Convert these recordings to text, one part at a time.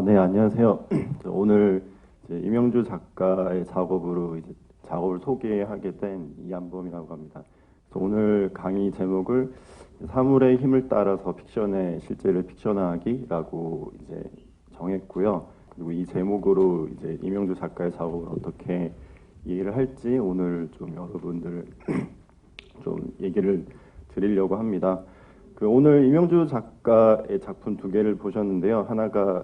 네, 안녕하세요. 오늘 이제 임영주 작가의 작업으로 이제 작업을 소개하게 된 이한범이라고 합니다. 그래서 오늘 강의 제목을 사물의 힘을 따라서 픽션의 실제를 픽션화하기라고 이제 정했고요. 그리고 이 제목으로 이제 임영주 작가의 작업을 어떻게 이해를 할지 오늘 좀 여러분들 좀 얘기를 드리려고 합니다. 오늘 임영주 작가의 작품 두 개를 보셨는데요. 하나가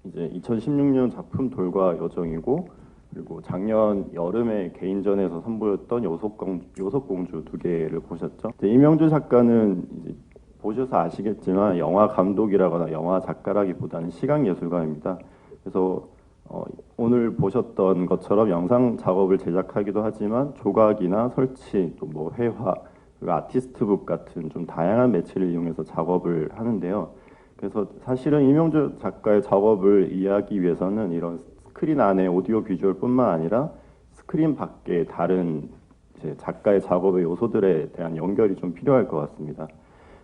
이제 2016년 작품 돌과 여정이고, 그리고 작년 여름에 개인전에서 선보였던 요속공주 두 개를 보셨죠. 이제 임영주 작가는 이제 보셔서 아시겠지만 영화 감독이라거나 영화 작가라기보다는 시각 예술가입니다. 그래서 오늘 보셨던 것처럼 영상 작업을 제작하기도 하지만 조각이나 설치, 또 뭐 회화, 그리고 아티스트북 같은 좀 다양한 매체를 이용해서 작업을 하는데요. 그래서 사실은 임영주 작가의 작업을 이해하기 위해서는 이런 스크린 안에 오디오 비주얼뿐만 아니라 스크린 밖에 다른 이제 작가의 작업의 요소들에 대한 연결이 좀 필요할 것 같습니다.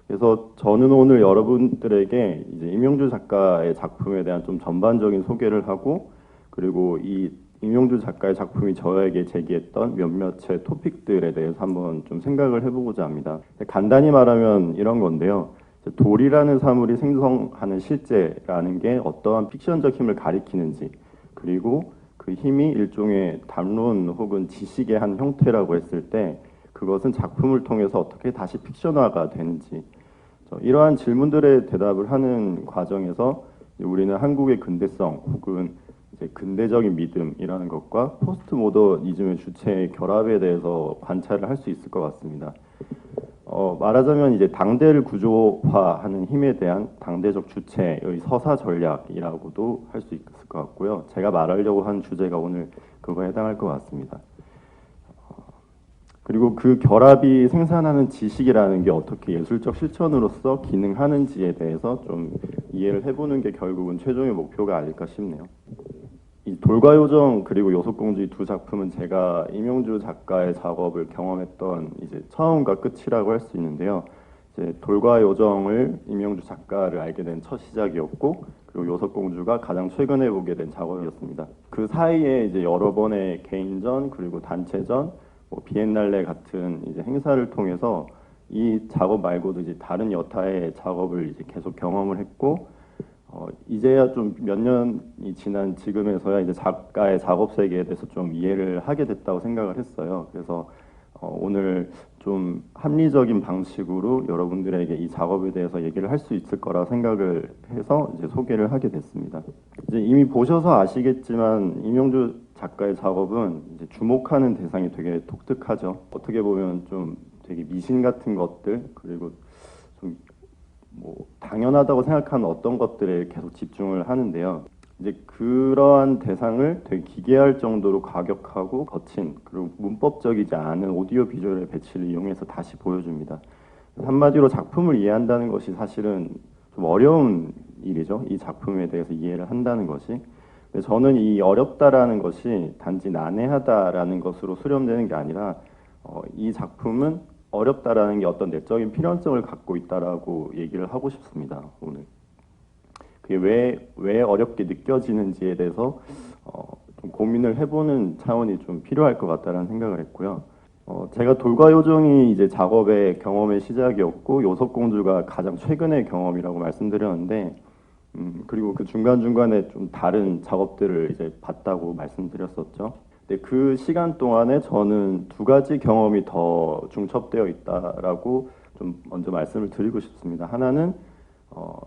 그래서 저는 오늘 여러분들에게 이제 임영주 작가의 작품에 대한 좀 전반적인 소개를 하고, 그리고 이 임영주 작가의 작품이 저에게 제기했던 몇몇의 토픽들에 대해서 한번 좀 생각을 해보고자 합니다. 간단히 말하면 이런 건데요. 돌이라는 사물이 생성하는 실제라는 게 어떠한 픽션적 힘을 가리키는지, 그리고 그 힘이 일종의 담론 혹은 지식의 한 형태라고 했을 때 그것은 작품을 통해서 어떻게 다시 픽션화가 되는지, 이러한 질문들에 대답을 하는 과정에서 우리는 한국의 근대성 혹은 이제 근대적인 믿음이라는 것과 포스트 모더니즘의 주체의 결합에 대해서 관찰을 할 수 있을 것 같습니다. 말하자면 이제 당대를 구조화하는 힘에 대한 당대적 주체의 서사 전략이라고도 할 수 있을 것 같고요. 제가 말하려고 한 주제가 오늘 그거에 해당할 것 같습니다. 그리고 그 결합이 생산하는 지식이라는 게 어떻게 예술적 실천으로서 기능하는지에 대해서 좀 이해를 해보는 게 결국은 최종의 목표가 아닐까 싶네요. 이 돌과 요정 그리고 요속공주 이 두 작품은 제가 임영주 작가의 작업을 경험했던 이제 처음과 끝이라고 할 수 있는데요. 이제 돌과 요정을 임영주 작가를 알게 된 첫 시작이었고, 그리고 요속공주가 가장 최근에 보게 된 작업이었습니다. 그 사이에 이제 여러 번의 개인전 그리고 단체전, 뭐 비엔날레 같은 이제 행사를 통해서 이 작업 말고도 이제 다른 여타의 작업을 이제 계속 경험을 했고, 이제야 좀 몇 년이 지난 지금에서야 이제 작가의 작업 세계에 대해서 좀 이해를 하게 됐다고 생각을 했어요. 그래서 오늘 좀 합리적인 방식으로 여러분들에게 이 작업에 대해서 얘기를 할 수 있을 거라 생각을 해서 이제 소개를 하게 됐습니다. 이제 이미 보셔서 아시겠지만 임영주 작가의 작업은 이제 주목하는 대상이 되게 독특하죠. 어떻게 보면 좀 되게 미신 같은 것들, 그리고 좀 뭐 당연하다고 생각하는 어떤 것들에 계속 집중을 하는데요. 이제 그러한 대상을 되게 기괴할 정도로 과격하고 거친, 그리고 문법적이지 않은 오디오 비주얼의 배치를 이용해서 다시 보여줍니다. 한마디로 작품을 이해한다는 것이 사실은 좀 어려운 일이죠. 이 작품에 대해서 이해를 한다는 것이. 근데 저는 이 어렵다라는 것이 단지 난해하다라는 것으로 수렴되는 게 아니라 이 작품은 어렵다라는 게 어떤 내적인 필연성을 갖고 있다라고 얘기를 하고 싶습니다. 오늘 그게 왜 어렵게 느껴지는지에 대해서 좀 고민을 해보는 차원이 좀 필요할 것 같다라는 생각을 했고요. 제가 돌과 요정이 이제 작업의 경험의 시작이었고, 요속공주가 가장 최근의 경험이라고 말씀드렸는데, 그리고 그 중간중간에 좀 다른 작업들을 이제 봤다고 말씀드렸었죠. 근데 그 시간 동안에 저는 두 가지 경험이 더 중첩되어 있다라고 좀 먼저 말씀을 드리고 싶습니다. 하나는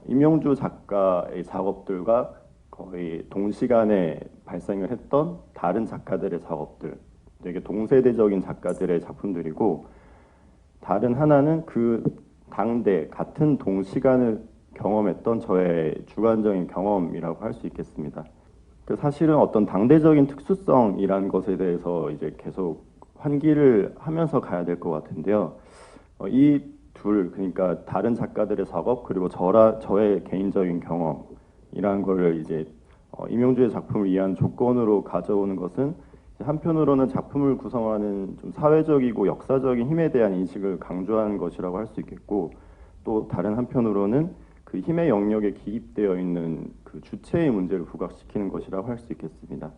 임영주 작가의 작업들과 거의 동시간에 발생을 했던 다른 작가들의 작업들, 되게 동세대적인 작가들의 작품들이고, 다른 하나는 그 당대 같은 동시간을 경험했던 저의 주관적인 경험이라고 할 수 있겠습니다. 사실은 어떤 당대적인 특수성이라는 것에 대해서 이제 계속 환기를 하면서 가야 될 것 같은데요. 이 둘, 그러니까 다른 작가들의 작업 그리고 저의 개인적인 경험이라는 거를 이제 임영주의 작품을 이해하는 조건으로 가져오는 것은 한편으로는 작품을 구성하는 좀 사회적이고 역사적인 힘에 대한 인식을 강조하는 것이라고 할 수 있겠고, 또 다른 한편으로는 그 힘의 영역에 기입되어 있는 그 주체의 문제를 부각시키는 것이라고 할 수 있겠습니다.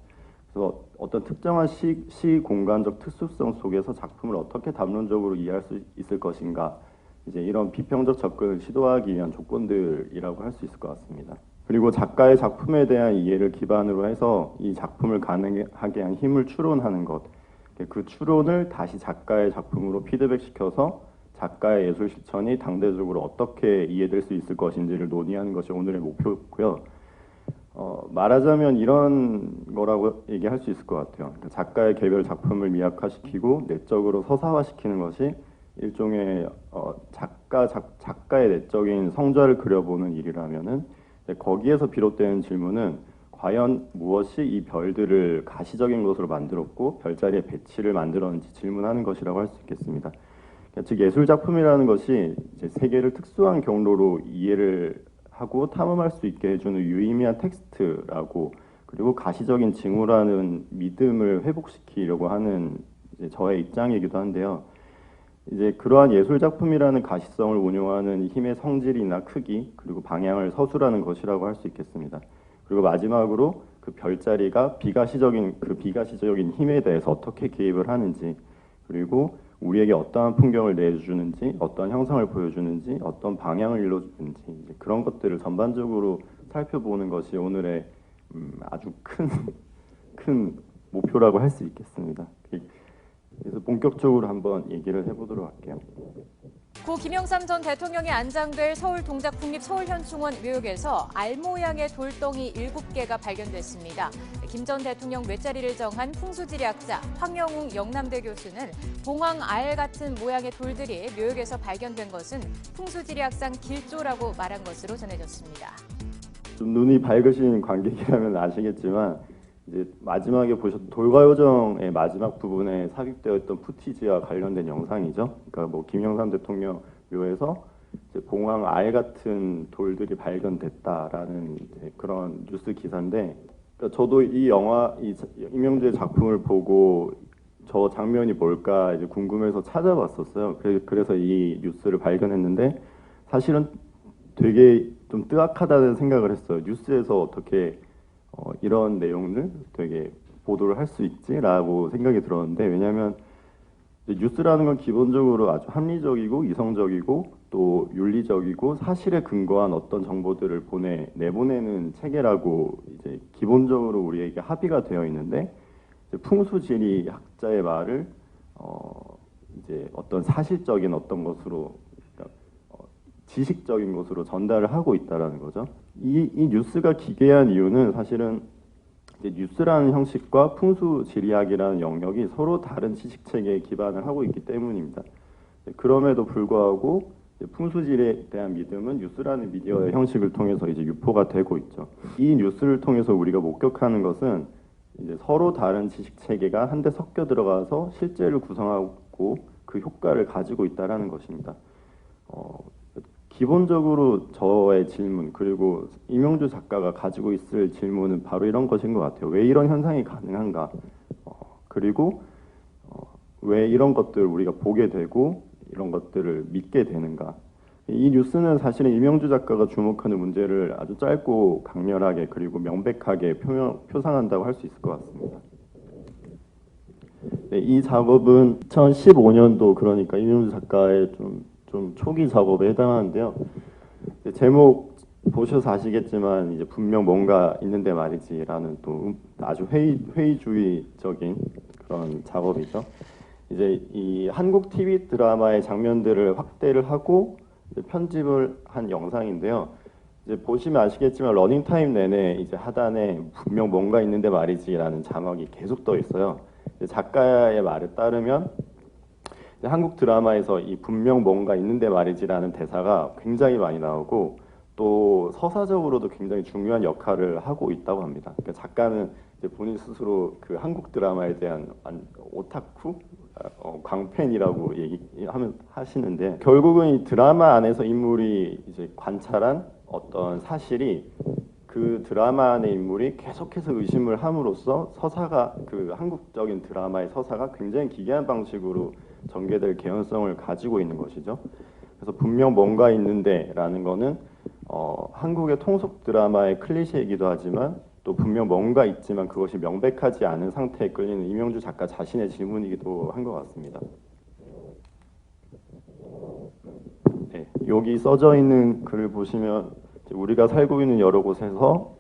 그래서 어떤 특정한 시공간적 특수성 속에서 작품을 어떻게 담론적으로 이해할 수 있을 것인가, 이제 이런 비평적 접근을 시도하기 위한 조건들이라고 할 수 있을 것 같습니다. 그리고 작가의 작품에 대한 이해를 기반으로 해서 이 작품을 가능하게 한 힘을 추론하는 것, 그 추론을 다시 작가의 작품으로 피드백시켜서 작가의 예술 실천이 당대적으로 어떻게 이해될 수 있을 것인지를 논의하는 것이 오늘의 목표고요. 말하자면 이런 거라고 얘기할 수 있을 것 같아요. 작가의 개별 작품을 미학화시키고 내적으로 서사화시키는 것이 일종의 작가의 내적인 성좌를 그려보는 일이라면은 거기에서 비롯되는 질문은 과연 무엇이 이 별들을 가시적인 것으로 만들었고 별자리의 배치를 만들었는지 질문하는 것이라고 할 수 있겠습니다. 즉 예술 작품이라는 것이 이제 세계를 특수한 경로로 이해를 하고 탐험할 수 있게 해주는 유의미한 텍스트라고, 그리고 가시적인 징후라는 믿음을 회복시키려고 하는 이제 저의 입장이기도 한데요. 이제 그러한 예술 작품이라는 가시성을 운용하는 힘의 성질이나 크기, 그리고 방향을 서술하는 것이라고 할 수 있겠습니다. 그리고 마지막으로 그 별자리가 비가시적인 힘에 대해서 어떻게 개입을 하는지, 그리고 우리에게 어떠한 풍경을 내주는지, 어떤 형상을 보여주는지, 어떤 방향을 일러주는지, 이제 그런 것들을 전반적으로 살펴보는 것이 오늘의 아주 큰 목표라고 할 수 있겠습니다. 그래서 본격적으로 한번 얘기를 해보도록 할게요. 고 김영삼 전 대통령이 안장될 서울동작국립서울현충원 묘역에서 알 모양의 돌덩이 7개가 발견됐습니다. 김 전 대통령 뇌자리를 정한 풍수지리학자 황영웅 영남대 교수는 봉황 알 같은 모양의 돌들이 묘역에서 발견된 것은 풍수지리학상 길조라고 말한 것으로 전해졌습니다. 좀 눈이 밝으신 관객이라면 아시겠지만 이제 마지막에 보셨던 돌과요정의 마지막 부분에 삽입되어 있던 푸티지와 관련된 영상이죠. 그러니까 뭐 김영삼 대통령 묘에서 이제 봉황 알 같은 돌들이 발견됐다라는 이제 그런 뉴스 기사인데, 그러니까 저도 이 임영주의 작품을 보고 저 장면이 뭘까 이제 궁금해서 찾아봤었어요. 그래서 이 뉴스를 발견했는데 사실은 되게 좀 뜨악하다는 생각을 했어요. 뉴스에서 어떻게 이런 내용을 되게 보도를 할 수 있지라고 생각이 들었는데, 왜냐하면 뉴스라는 건 기본적으로 아주 합리적이고 이성적이고 또 윤리적이고 사실에 근거한 어떤 정보들을 내보내는 체계라고 이제 기본적으로 우리에게 합의가 되어 있는데, 풍수지리학자의 말을 이제 어떤 사실적인 어떤 것으로, 그러니까 지식적인 것으로 전달을 하고 있다라는 거죠. 이 뉴스가 기괴한 이유는 사실은 이제 뉴스라는 형식과 풍수지리학이라는 영역이 서로 다른 지식 체계에 기반을 하고 있기 때문입니다. 그럼에도 불구하고 풍수지리에 대한 믿음은 뉴스라는 미디어의 형식을 통해서 이제 유포가 되고 있죠. 이 뉴스를 통해서 우리가 목격하는 것은 이제 서로 다른 지식 체계가 한데 섞여 들어가서 실제를 구성하고 그 효과를 가지고 있다라는 것입니다. 기본적으로 저의 질문, 그리고 임영주 작가가 가지고 있을 질문은 바로 이런 것인 것 같아요. 왜 이런 현상이 가능한가? 그리고 왜 이런 것들을 우리가 보게 되고 이런 것들을 믿게 되는가? 이 뉴스는 사실은 임영주 작가가 주목하는 문제를 아주 짧고 강렬하게 그리고 명백하게 표상한다고 할 수 있을 것 같습니다. 네, 이 작업은 2015년도, 그러니까 임영주 작가의 좀 초기 작업에 해당하는데요. 제목 보셔서 아시겠지만 이제 분명 뭔가 있는데 말이지라는 또 아주 회의주의적인 그런 작업이죠. 이제 이 한국 TV 드라마의 장면들을 확대를 하고 이제 편집을 한 영상인데요. 이제 보시면 아시겠지만 러닝타임 내내 이제 하단에 분명 뭔가 있는데 말이지라는 자막이 계속 떠 있어요. 작가의 말에 따르면 한국 드라마에서 이 분명 뭔가 있는데 말이지라는 대사가 굉장히 많이 나오고 또 서사적으로도 굉장히 중요한 역할을 하고 있다고 합니다. 그러니까 작가는 이제 본인 스스로 그 한국 드라마에 대한 오타쿠, 광팬이라고 하시는데, 결국은 이 드라마 안에서 인물이 이제 관찰한 어떤 사실이 그 드라마 안의 인물이 계속해서 의심을 함으로써 서사가, 그 한국적인 드라마의 서사가 굉장히 기괴한 방식으로 전개될 개연성을 가지고 있는 것이죠. 그래서 분명 뭔가 있는데라는 거는 한국의 통속 드라마의 클리셰이기도 하지만 또 분명 뭔가 있지만 그것이 명백하지 않은 상태에 끌리는 임영주 작가 자신의 질문이기도 한 것 같습니다. 네, 여기 써져 있는 글을 보시면 우리가 살고 있는 여러 곳에서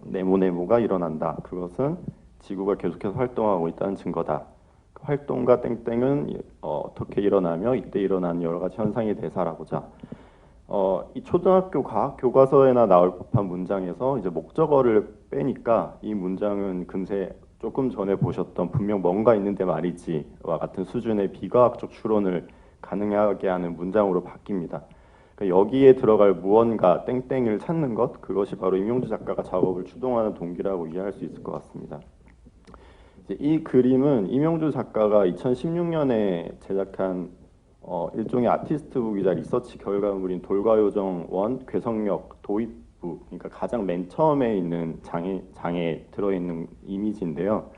네모네모가 일어난다. 그것은 지구가 계속해서 활동하고 있다는 증거다. 그 활동과 땡땡은 어떻게 일어나며 이때 일어나는 여러 가지 현상에 대해서 알아보자. 이 초등학교 과학 교과서에나 나올 법한 문장에서 이제 목적어를 빼니까 이 문장은 금세 조금 전에 보셨던 분명 뭔가 있는데 말이지와 같은 수준의 비과학적 추론을 가능하게 하는 문장으로 바뀝니다. 그러니까 여기에 들어갈 무언가 땡땡을 찾는 것, 그것이 바로 임영주 작가가 작업을 추동하는 동기라고 이해할 수 있을 것 같습니다. 이제 이 그림은 임영주 작가가 2016년에 제작한 일종의 아티스트북이자 리서치 결과물인 돌과요정 1 괴성역 도입부, 그러니까 가장 맨 처음에 있는 장에 들어있는 이미지인데요.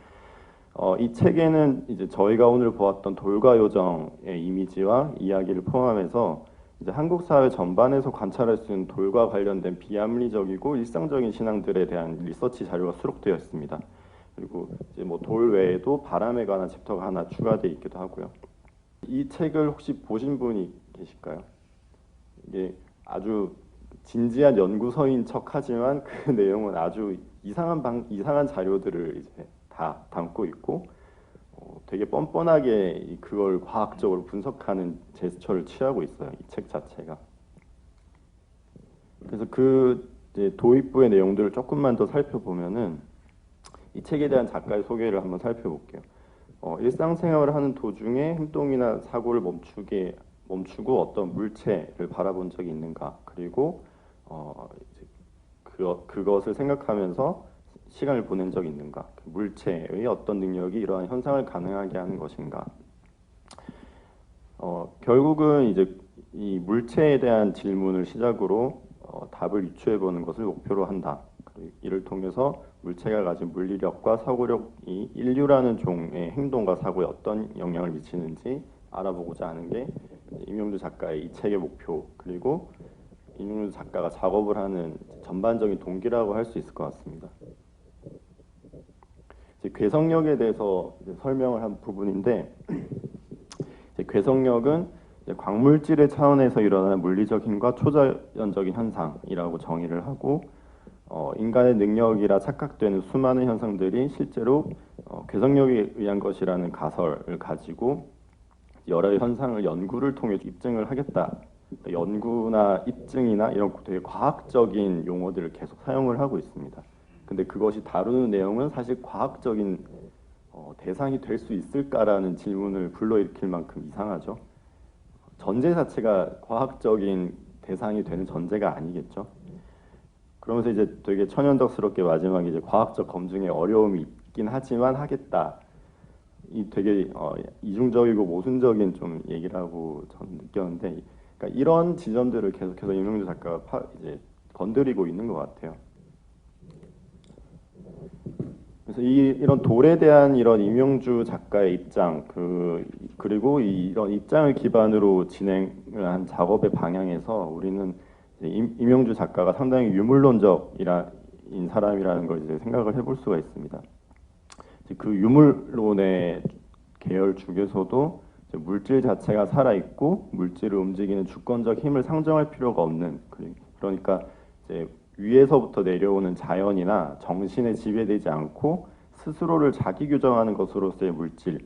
이 책에는 이제 저희가 오늘 보았던 돌과요정의 이미지와 이야기를 포함해서 이제 한국 사회 전반에서 관찰할 수 있는 돌과 관련된 비합리적이고 일상적인 신앙들에 대한 리서치 자료가 수록되어 있습니다. 그리고 이제 뭐 돌 외에도 바람에 관한 챕터가 하나 추가되어 있기도 하고요. 이 책을 혹시 보신 분이 계실까요? 이게 아주 진지한 연구서인 척하지만 그 내용은 아주 이상한 자료들을 이제 다 담고 있고 되게 뻔뻔하게 그걸 과학적으로 분석하는 제스처를 취하고 있어요. 이 책 자체가. 그래서 그 이제 도입부의 내용들을 조금만 더 살펴보면은 이 책에 대한 작가의 소개를 한번 살펴볼게요. 일상생활을 하는 도중에 행동이나 사고를 멈추고 어떤 물체를 바라본 적이 있는가, 그리고 그것을 생각하면서 시간을 보낸 적이 있는가, 그 물체의 어떤 능력이 이러한 현상을 가능하게 하는 것인가. 결국은 이제 이 물체에 대한 질문을 시작으로 답을 유추해 보는 것을 목표로 한다. 이를 통해서 물체가 가진 물리력과 사고력이 인류라는 종의 행동과 사고에 어떤 영향을 미치는지 알아보고자 하는 게 임영주 작가의 이 책의 목표, 그리고 임영주 작가가 작업을 하는 전반적인 동기라고 할 수 있을 것 같습니다. 이제 괴성력에 대해서 이제 설명을 한 부분인데, 이제 괴성력은 이제 광물질의 차원에서 일어나는 물리적 힘과 초자연적인 현상이라고 정의를 하고, 인간의 능력이라 착각되는 수많은 현상들이 실제로 괴성력에 의한 것이라는 가설을 가지고 여러 현상을 연구를 통해 입증을 하겠다. 연구나 입증이나 이런 되게 과학적인 용어들을 계속 사용을 하고 있습니다. 근데 그것이 다루는 내용은 사실 과학적인 대상이 될 수 있을까라는 질문을 불러일으킬 만큼 이상하죠. 전제 자체가 과학적인 대상이 되는 전제가 아니겠죠. 그러면서 이제 되게 천연덕스럽게 마지막에 이제 과학적 검증에 어려움이 있긴 하지만 하겠다. 이 되게 이중적이고 모순적인 좀 얘기라고 저는 느꼈는데, 그러니까 이런 지점들을 계속해서 임영주 작가가 이제 건드리고 있는 것 같아요. 그래서 이런 돌에 대한 이런 임영주 작가의 입장, 그리고 이런 입장을 기반으로 진행을 한 작업의 방향에서 우리는 임영주 작가가 상당히 유물론적인 사람이라는 걸 이제 생각을 해볼 수가 있습니다. 그 유물론의 계열 중에서도 물질 자체가 살아있고 물질을 움직이는 주권적 힘을 상정할 필요가 없는, 그러니까 이제 위에서부터 내려오는 자연이나 정신에 지배되지 않고 스스로를 자기 규정하는 것으로서의 물질,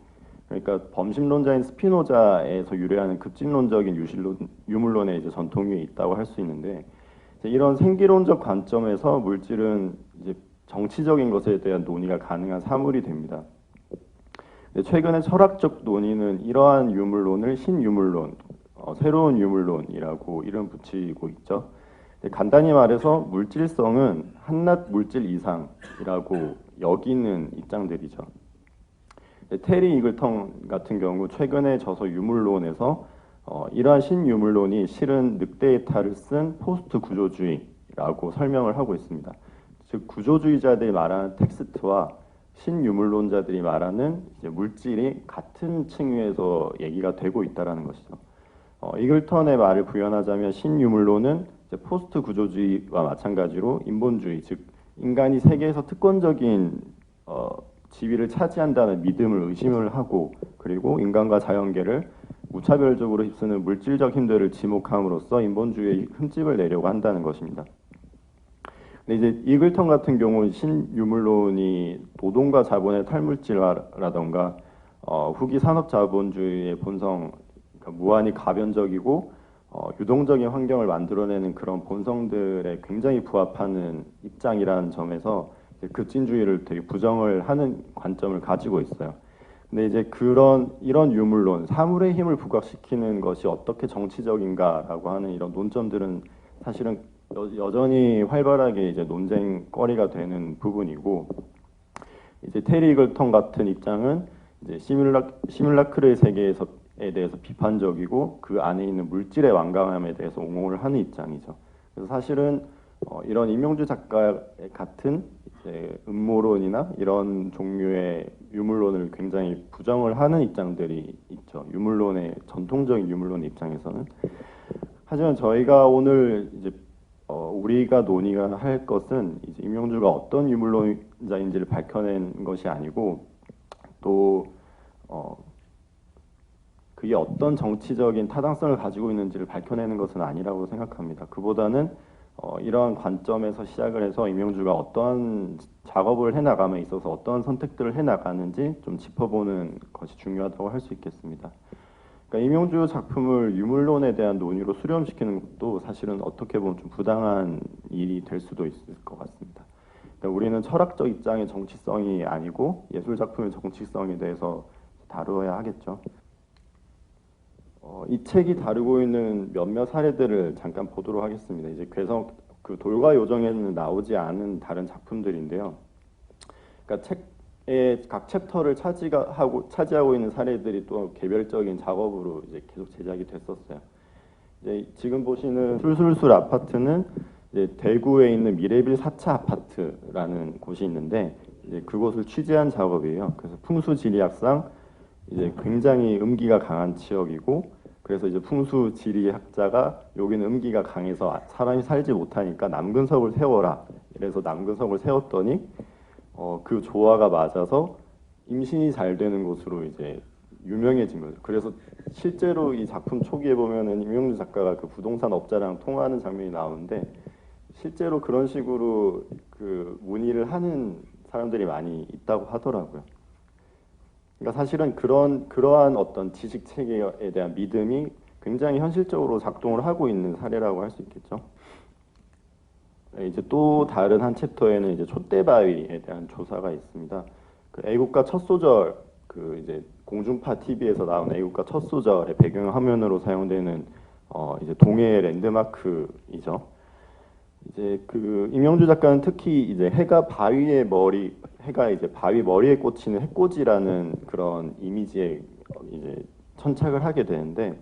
그러니까 범심론자인 스피노자에서 유래하는 급진론적인 유물론의 이제 전통 위에 있다고 할 수 있는데, 이런 생기론적 관점에서 물질은 이제 정치적인 것에 대한 논의가 가능한 사물이 됩니다. 최근에 철학적 논의는 이러한 유물론을 신유물론, 새로운 유물론이라고 이름 붙이고 있죠. 간단히 말해서 물질성은 한낱 물질 이상이라고 여기는 입장들이죠. 테리 이글턴 같은 경우 최근에 저서 유물론에서 이러한 신유물론이 실은 늑대의 탈을 쓴 포스트 구조주의라고 설명을 하고 있습니다. 즉 구조주의자들이 말하는 텍스트와 신유물론자들이 말하는 이제 물질이 같은 층위에서 얘기가 되고 있다라는 것이죠. 이글턴의 말을 부연하자면 신유물론은 이제 포스트 구조주의와 마찬가지로 인본주의, 즉 인간이 세계에서 특권적인 지위를 차지한다는 믿음을 의심을 하고, 그리고 인간과 자연계를 무차별적으로 휩쓰는 물질적 힘들을 지목함으로써 인본주의의 흠집을 내려고 한다는 것입니다. 근데 이제 이글턴 같은 경우 신유물론이 노동과 자본의 탈물질화라던가 후기 산업자본주의의 본성, 그러니까 무한히 가변적이고 유동적인 환경을 만들어내는 그런 본성들에 굉장히 부합하는 입장이라는 점에서 급진주의를 되게 부정을 하는 관점을 가지고 있어요. 근데 이제 이런 유물론, 사물의 힘을 부각시키는 것이 어떻게 정치적인가라고 하는 이런 논점들은 사실은 여전히 활발하게 이제 논쟁거리가 되는 부분이고, 이제 테리 이글턴 같은 입장은 이제 시뮬라크르의 세계에 대해서 비판적이고 그 안에 있는 물질의 완강함에 대해서 옹호를 하는 입장이죠. 그래서 사실은 이런 임용주 작가 같은 이제 음모론이나 이런 종류의 유물론을 굉장히 부정을 하는 입장들이 있죠. 전통적인 유물론의 입장에서는. 하지만 저희가 오늘 이제 우리가 논의가 할 것은 이제 임용주가 어떤 유물론자인지를 밝혀낸 것이 아니고, 또 그게 어떤 정치적인 타당성을 가지고 있는지를 밝혀내는 것은 아니라고 생각합니다. 그보다는 이러한 관점에서 시작을 해서 임용주가 어떠한 작업을 해나감에 있어서 어떠한 선택들을 해나가는지 좀 짚어보는 것이 중요하다고 할 수 있겠습니다. 그러니까 임용주 작품을 유물론에 대한 논의로 수렴시키는 것도 사실은 어떻게 보면 좀 부당한 일이 될 수도 있을 것 같습니다. 그러니까 우리는 철학적 입장의 정치성이 아니고 예술 작품의 정치성에 대해서 다루어야 하겠죠. 이 책이 다루고 있는 몇몇 사례들을 잠깐 보도록 하겠습니다. 이제 그 돌과 요정에는 나오지 않은 다른 작품들인데요. 그러니까 책의 각 챕터를 차지하고 있는 사례들이 또 개별적인 작업으로 이제 계속 제작이 됐었어요. 이제 지금 보시는 술술술 아파트는 이제 대구에 있는 미래빌 4차 아파트라는 곳이 있는데, 이제 그곳을 취재한 작업이에요. 그래서 풍수지리학상 이제 굉장히 음기가 강한 지역이고, 그래서 이제 풍수지리학자가 여기는 음기가 강해서 사람이 살지 못하니까 남근석을 세워라. 이래서 남근석을 세웠더니 그 조화가 맞아서 임신이 잘 되는 곳으로 이제 유명해진 거죠. 그래서 실제로 이 작품 초기에 보면은 임용주 작가가 그 부동산 업자랑 통화하는 장면이 나오는데, 실제로 그런 식으로 그 문의를 하는 사람들이 많이 있다고 하더라고요. 그러니까 사실은 그러한 어떤 지식 체계에 대한 믿음이 굉장히 현실적으로 작동을 하고 있는 사례라고 할 수 있겠죠. 이제 또 다른 한 챕터에는 이제 촛대바위에 대한 조사가 있습니다. 그 애국가 첫 소절, 그 이제 공중파 TV에서 나온 애국가 첫 소절의 배경 화면으로 사용되는 이제 동해의 랜드마크이죠. 이제 그 임영주 작가는 특히 이제 해가 이제 바위 머리에 꽂히는 해꽂이라는 그런 이미지에 이제 천착을 하게 되는데,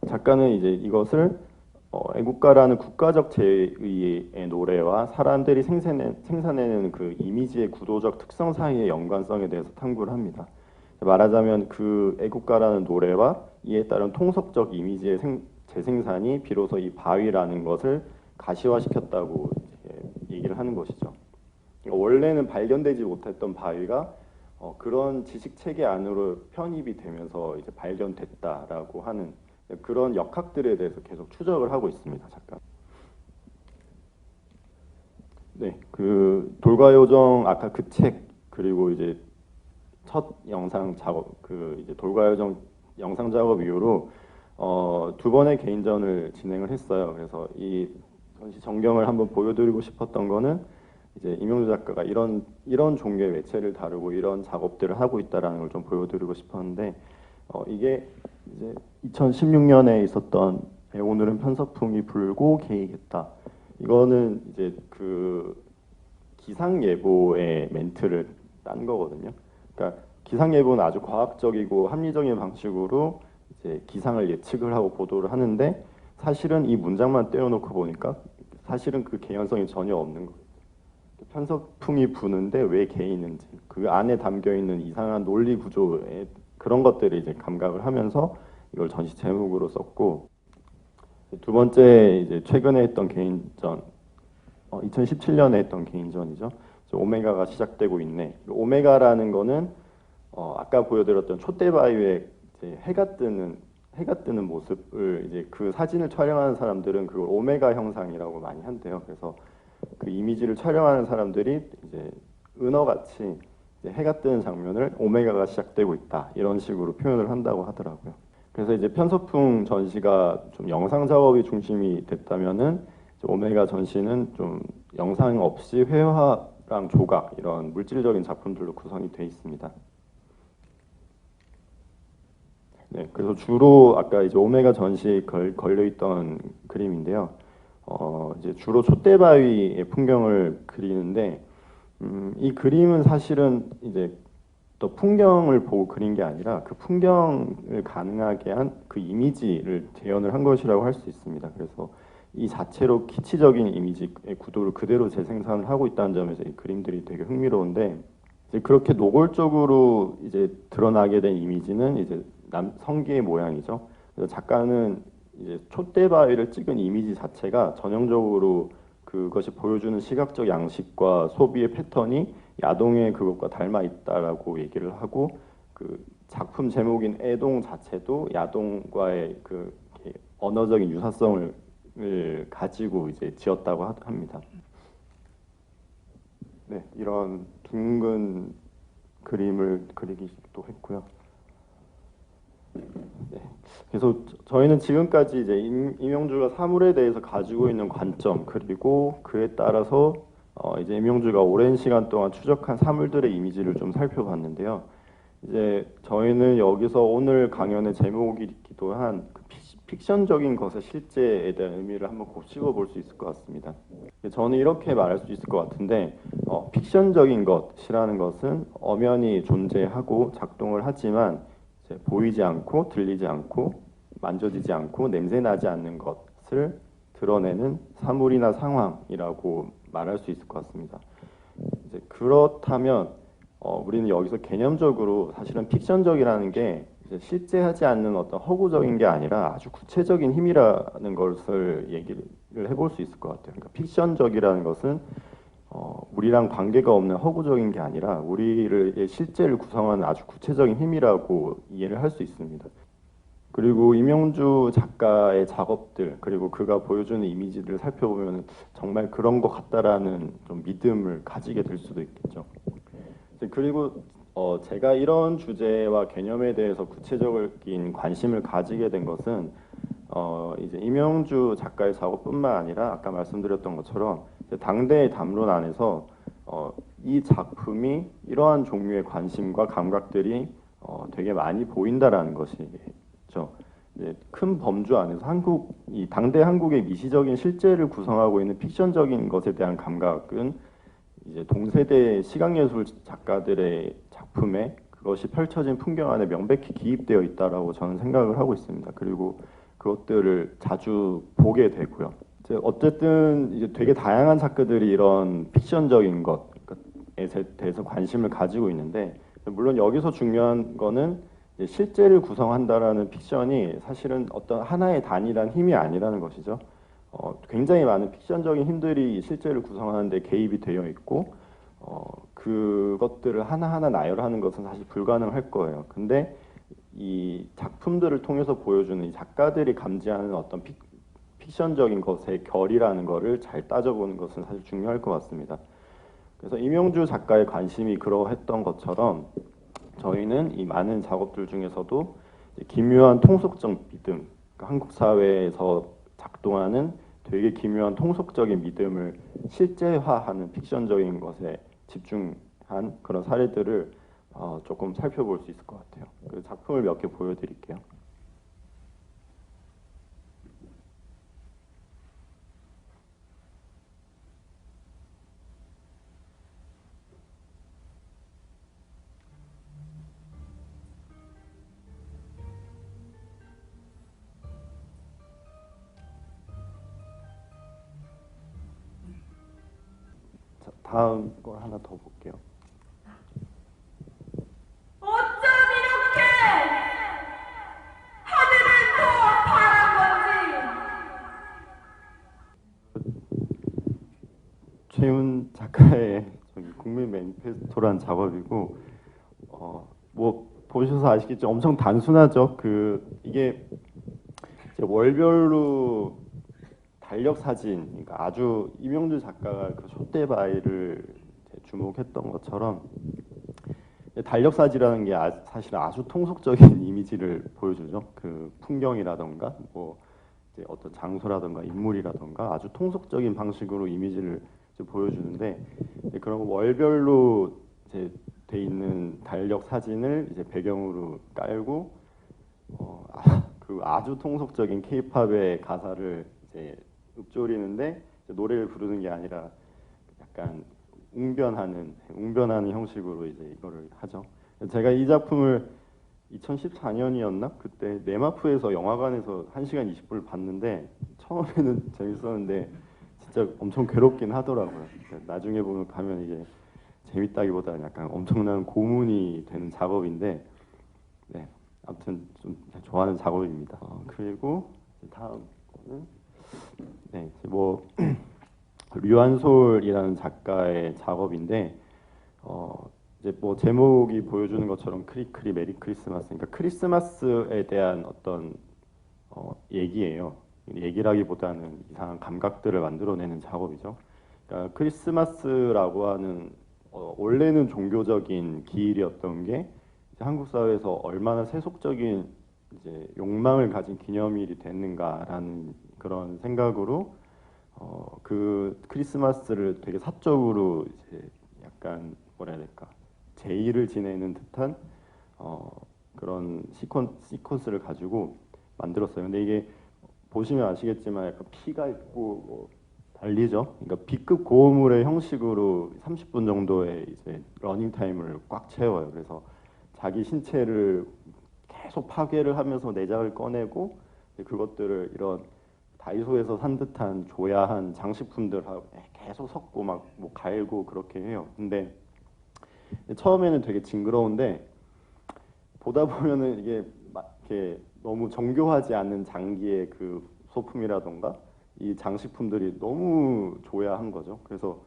작가는 이제 이것을 애국가라는 국가적 제의의 노래와 사람들이 생산해내는 그 이미지의 구도적 특성 사이의 연관성에 대해서 탐구를 합니다. 말하자면 그 애국가라는 노래와 이에 따른 통속적 이미지의 재생산이 비로소 이 바위라는 것을 가시화시켰다고 얘기를 하는 것이죠. 그러니까 원래는 발견되지 못했던 바위가 그런 지식 체계 안으로 편입이 되면서 이제 발견됐다라고 하는 그런 역학들에 대해서 계속 추적을 하고 있습니다, 작가. 네, 그 돌과 요정 아까 그 책, 그리고 이제 첫 영상 작업, 그 이제 돌과 요정 영상 작업 이후로 두 번의 개인전을 진행을 했어요. 그래서 이 전시 전경을 한번 보여드리고 싶었던 거는 이제 임용주 작가가 이런 종류의 매체를 다루고 이런 작업들을 하고 있다라는 걸 좀 보여드리고 싶었는데, 이게 이제 2016년에 있었던 오늘은 편서풍이 불고 개이겠다. 이거는 이제 그 기상 예보의 멘트를 딴 거거든요. 그러니까 기상 예보는 아주 과학적이고 합리적인 방식으로 이제 기상을 예측을 하고 보도를 하는데, 사실은 이 문장만 떼어놓고 보니까 사실은 그 개연성이 전혀 없는 거예요. 편서풍이 부는데 왜 개이는지, 그 안에 담겨 있는 이상한 논리 구조의 그런 것들을 이제 감각을 하면서 이걸 전시 제목으로 썼고, 두 번째 이제 최근에 했던 개인전, 2017년에 했던 개인전이죠. 오메가가 시작되고 있네. 오메가라는 거는 아까 보여드렸던 촛대바위에 이제 해가 뜨는 모습을 이제 그 사진을 촬영하는 사람들은 그걸 오메가 형상이라고 많이 한대요. 그래서 그 이미지를 촬영하는 사람들이 이제 은어같이 이제 해가 뜨는 장면을 오메가가 시작되고 있다 이런 식으로 표현을 한다고 하더라고요. 그래서 이제 편서풍 전시가 좀 영상 작업이 중심이 됐다면은 오메가 전시는 좀 영상 없이 회화랑 조각 이런 물질적인 작품들로 구성이 돼 있습니다. 네, 그래서 주로 아까 이제 오메가 전시에 걸려 있던 그림인데요. 이제 주로 촛대바위의 풍경을 그리는데, 이 그림은 사실은 이제 또 풍경을 보고 그린 게 아니라 그 풍경을 가능하게 한 그 이미지를 재현을 한 것이라고 할 수 있습니다. 그래서 이 자체로 키치적인 이미지의 구도를 그대로 재생산을 하고 있다는 점에서 이 그림들이 되게 흥미로운데, 이제 그렇게 노골적으로 이제 드러나게 된 이미지는 이제 성기의 모양이죠. 그래서 작가는 이제 촛대바위를 찍은 이미지 자체가 전형적으로 그것이 보여주는 시각적 양식과 소비의 패턴이 야동의 그것과 닮아 있다라고 얘기를 하고, 그 작품 제목인 애동 자체도 야동과의 그 언어적인 유사성을 가지고 이제 지었다고 합니다. 네, 이런 둥근 그림을 그리기도 했고요. 네, 그래서 저희는 지금까지 이제 임영주가 사물에 대해서 가지고 있는 관점 그리고 그에 따라서 이제 임영주가 오랜 시간 동안 추적한 사물들의 이미지를 좀 살펴봤는데요. 이제 저희는 여기서 오늘 강연의 제목이기도 한 그 픽션적인 것의 실제에 대한 의미를 한번 곱씹어 볼 수 있을 것 같습니다. 저는 이렇게 말할 수 있을 것 같은데, 픽션적인 것이라는 것은 엄연히 존재하고 작동을 하지만 보이지 않고 들리지 않고 만져지지 않고 냄새 나지 않는 것을 드러내는 사물이나 상황이라고 말할 수 있을 것 같습니다. 이제 그렇다면 우리는 여기서 개념적으로 사실은 픽션적이라는 게 이제 실제하지 않는 어떤 허구적인 게 아니라 아주 구체적인 힘이라는 것을 얘기를 해볼 수 있을 것 같아요. 그러니까 픽션적이라는 것은 우리랑 관계가 없는 허구적인 게 아니라 우리의 실제를 구성하는 아주 구체적인 힘이라고 이해를 할 수 있습니다. 그리고 임영주 작가의 작업들 그리고 그가 보여주는 이미지들을 살펴보면 정말 그런 것 같다라는 좀 믿음을 가지게 될 수도 있겠죠. 그리고 제가 이런 주제와 개념에 대해서 구체적인 관심을 가지게 된 것은 이제 임영주 작가의 작업뿐만 아니라 아까 말씀드렸던 것처럼 당대의 담론 안에서 이 작품이 이러한 종류의 관심과 감각들이 되게 많이 보인다라는 것이죠. 이제 큰 범주 안에서 이 당대 한국의 미시적인 실제를 구성하고 있는 픽션적인 것에 대한 감각은 이제 동세대 시각예술 작가들의 작품에 그것이 펼쳐진 풍경 안에 명백히 기입되어 있다라고 저는 생각을 하고 있습니다. 그리고 그것들을 자주 보게 되고요. 어쨌든 이제 되게 다양한 작가들이 이런 픽션적인 것에 대해서 관심을 가지고 있는데, 물론 여기서 중요한 거는 실제를 구성한다라는 픽션이 사실은 어떤 하나의 단일한 힘이 아니라는 것이죠. 굉장히 많은 픽션적인 힘들이 실제를 구성하는 데 개입이 되어 있고 그것들을 하나하나 나열하는 것은 사실 불가능할 거예요. 근데 이 작품들을 통해서 보여주는 이 작가들이 감지하는 어떤 픽션적인 것의 결이라는 것을 잘 따져보는 것은 사실 중요할 것 같습니다. 그래서 임영주 작가의 관심이 그러했던 것처럼 저희는 이 많은 작업들 중에서도 기묘한 통속적 믿음, 그러니까 한국 사회에서 작동하는 되게 기묘한 통속적인 믿음을 실제화하는 픽션적인 것에 집중한 그런 사례들을 조금 살펴볼 수 있을 것 같아요. 그 작품을 몇 개 보여드릴게요. 자, 다음 걸 하나 더 볼게요. 어쩜 이렇게 하늘을 이태훈 작가의 저기 국민 매니페스토란 작업이고 뭐 보셔서 아시겠죠? 엄청 단순하죠. 이게 이제 월별로 달력 사진, 그러니까 아주 이명주 작가가 그 솥대바위를 주목했던 것처럼 달력 사진이라는 게 사실 아주 통속적인 이미지를 보여주죠. 그 풍경이라던가 뭐 이제 어떤 장소라던가 인물이라던가 아주 통속적인 방식으로 이미지를 이제 보여주는데 이제 그런 월별로 이제 돼 있는 달력 사진을 이제 배경으로 깔고 그 아주 통속적인 케이팝의 가사를 이제 읊조리는데 이제 노래를 부르는 게 아니라 약간 웅변하는 형식으로 이제 이거를 하죠. 제가 이 작품을 2014년이었나 그때 네마프에서 영화관에서 1시간 20분을 봤는데 처음에는 재밌었는데 진짜 엄청 괴롭긴 하더라고요. 나중에 가면 이게 재밌다기보다는 약간 엄청난 고문이 되는 작업인데, 네, 아무튼 좀 좋아하는 작업입니다. 그리고 다음 거는 네, 뭐 류한솔이라는 작가의 작업인데, 이제 뭐 제목이 보여주는 것처럼 크리크리 메리 크리스마스, 그러니까 크리스마스에 대한 어떤 얘기예요. 얘기라기보다는 이상한 감각들을 만들어내는 작업이죠. 그러니까 크리스마스라고 하는 원래는 종교적인 기일이었던 게 이제 한국 사회에서 얼마나 세속적인 이제 욕망을 가진 기념일이 됐는가라는 그런 생각으로 그 크리스마스를 되게 사적으로 이제 약간 뭐라 해야 될까 제의를 지내는 듯한 그런 시퀀스를 가지고 만들었어요. 근데 이게 보시면 아시겠지만 약간 피가 있고 뭐 달리죠. 그러니까 B급 고어물의 형식으로 30분 정도의 이제 러닝 타임을 꽉 채워요. 그래서 자기 신체를 계속 파괴를 하면서 내장을 꺼내고 그것들을 이런 다이소에서 산 듯한 조야한 장식품들하고 계속 섞고 막 뭐 갈고 그렇게 해요. 근데 처음에는 되게 징그러운데 보다 보면은 이게 막 이렇게 너무 정교하지 않은 장기의 그 소품이라던가 이 장식품들이 너무 조야한 거죠. 그래서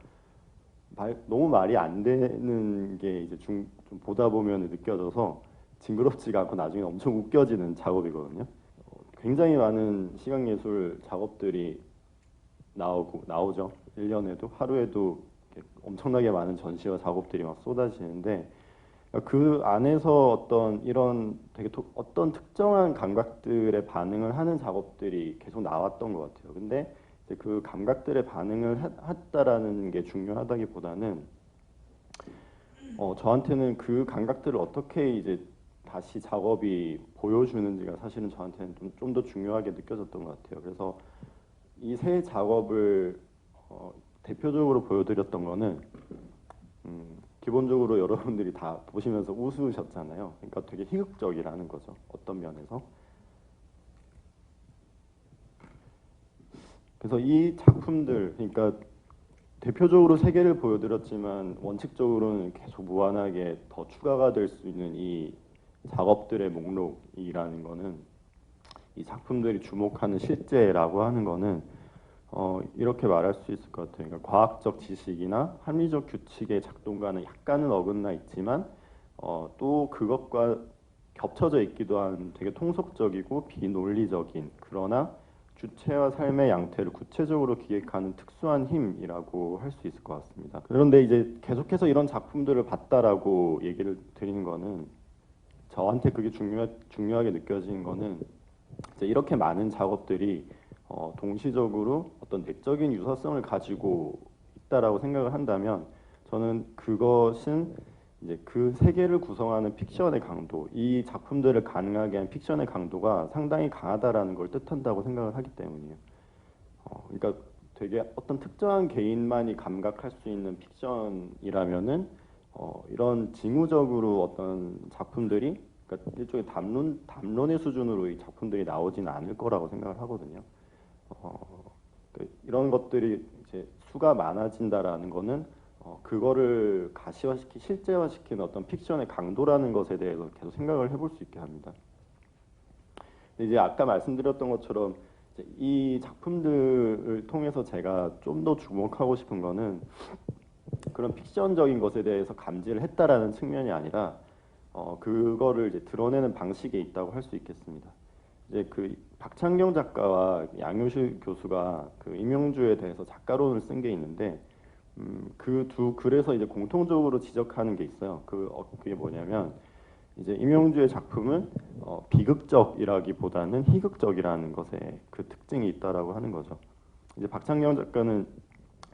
너무 말이 안 되는 게 이제 좀 보다 보면 느껴져서 징그럽지가 않고 나중에 엄청 웃겨지는 작업이거든요. 굉장히 많은 시각예술 작업들이 나오죠. 1년에도 하루에도 엄청나게 많은 전시와 작업들이 막 쏟아지는데 그 안에서 어떤 이런 되게 어떤 특정한 감각들의 반응을 하는 작업들이 계속 나왔던 것 같아요. 근데 이제 그 감각들의 반응을 했다라는 게 중요하다기보다는 저한테는 그 감각들을 어떻게 이제 다시 작업이 보여주는지가 사실은 저한테는 좀 더 중요하게 느껴졌던 것 같아요. 그래서 이 세 작업을 대표적으로 보여드렸던 거는 기본적으로 여러분들이 다 보시면서 웃으셨잖아요. 그러니까 되게 희극적이라는 거죠. 어떤 면에서. 그래서 이 작품들, 그러니까 대표적으로 세 개를 보여드렸지만 원칙적으로는 계속 무한하게 더 추가가 될 수 있는 이 작업들의 목록이라는 거는 이 작품들이 주목하는 실제라고 하는 거는 이렇게 말할 수 있을 것 같아요. 그러니까 과학적 지식이나 합리적 규칙의 작동과는 약간은 어긋나 있지만 또 그것과 겹쳐져 있기도 한 되게 통속적이고 비논리적인 그러나 주체와 삶의 양태를 구체적으로 기획하는 특수한 힘이라고 할 수 있을 것 같습니다. 그런데 이제 계속해서 이런 작품들을 봤다라고 얘기를 드리는 거는 저한테 그게 중요하게 느껴지는 거는 이제 이렇게 많은 작업들이 동시적으로 어떤 내적인 유사성을 가지고 있다라고 생각을 한다면 저는 그것은 이제 그 세계를 구성하는 픽션의 강도, 이 작품들을 가능하게 한 픽션의 강도가 상당히 강하다라는 걸 뜻한다고 생각을 하기 때문이에요. 그러니까 되게 어떤 특정한 개인만이 감각할 수 있는 픽션이라면은 이런 징후적으로 어떤 작품들이 그러니까 일종의 담론의 수준으로 이 작품들이 나오지는 않을 거라고 생각을 하거든요. 이런 것들이 이제 수가 많아진다라는 거는 그거를 실제화시키는 어떤 픽션의 강도라는 것에 대해서 계속 생각을 해볼 수 있게 합니다. 근데 이제 아까 말씀드렸던 것처럼 이제 이 작품들을 통해서 제가 좀 더 주목하고 싶은 거는 그런 픽션적인 것에 대해서 감지를 했다라는 측면이 아니라 그거를 이제 드러내는 방식에 있다고 할 수 있겠습니다. 이제 그 박찬경 작가와 양효실 교수가 그 임영주에 대해서 작가론을 쓴 게 있는데 그 두 글에서 이제 공통적으로 지적하는 게 있어요. 그게 뭐냐면 이제 임영주의 작품은 비극적이라기보다는 희극적이라는 것에 그 특징이 있다라고 하는 거죠. 이제 박찬경 작가는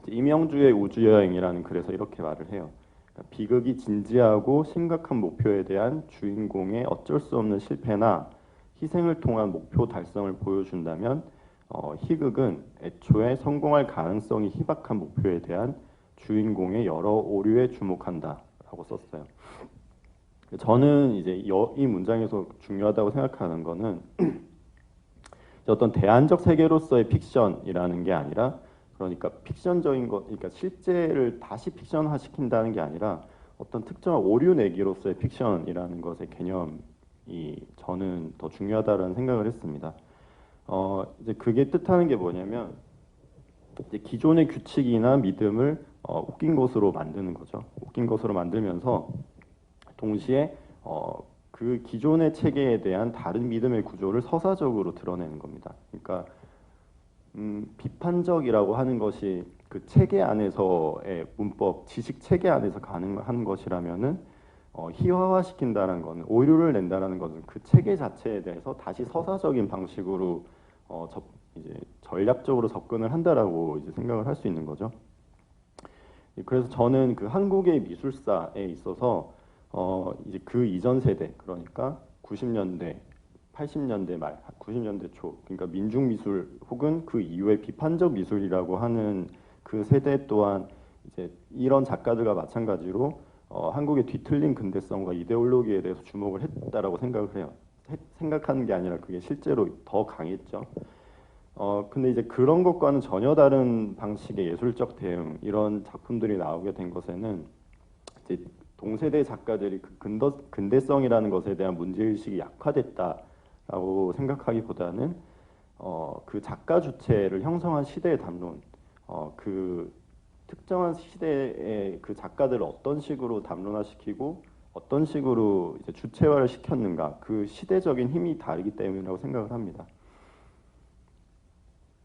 임영주의 우주여행이라는 글에서 이렇게 말을 해요. 그러니까 비극이 진지하고 심각한 목표에 대한 주인공의 어쩔 수 없는 실패나 희생을 통한 목표 달성을 보여준다면 희극은 애초에 성공할 가능성이 희박한 목표에 대한 주인공의 여러 오류에 주목한다라고 썼어요. 저는 이제 이 문장에서 중요하다고 생각하는 거는 어떤 대안적 세계로서의 픽션이라는 게 아니라 그러니까 픽션적인 것, 그러니까 실제를 다시 픽션화 시킨다는 게 아니라 어떤 특정한 오류 내기로서의 픽션이라는 것의 개념이 저는 더 중요하다는 생각을 했습니다. 이제 그게 뜻하는 게 뭐냐면 이제 기존의 규칙이나 믿음을 웃긴 것으로 만드는 거죠. 웃긴 것으로 만들면서 동시에 그 기존의 체계에 대한 다른 믿음의 구조를 서사적으로 드러내는 겁니다. 그러니까 비판적이라고 하는 것이 그 체계 안에서의 문법, 지식 체계 안에서 가능한 것이라면은 희화화시킨다는 것은 오류를 낸다는 것은 그 체계 자체에 대해서 다시 서사적인 방식으로 이제 전략적으로 접근을 한다라고 이제 생각을 할 수 있는 거죠. 그래서 저는 그 한국의 미술사에 있어서 이제 그 이전 세대, 그러니까 90년대 80년대 말, 90년대 초, 그러니까 민중미술 혹은 그 이후의 비판적 미술이라고 하는 그 세대 또한 이제 이런 작가들과 마찬가지로 한국의 뒤틀린 근대성과 이데올로기에 대해서 주목을 했다라고 생각을 해요. 생각하는 게 아니라 그게 실제로 더 강했죠. 근데 이제 그런 것과는 전혀 다른 방식의 예술적 대응, 이런 작품들이 나오게 된 것에는 이제 동세대 작가들이 그 근대성이라는 것에 대한 문제의식이 약화됐다라고 생각하기보다는 그 작가 주체를 형성한 시대의 담론, 그 특정한 시대의 그 작가들을 어떤 식으로 담론화시키고 어떤 식으로 이제 주체화를 시켰는가, 그 시대적인 힘이 다르기 때문이라고 생각을 합니다.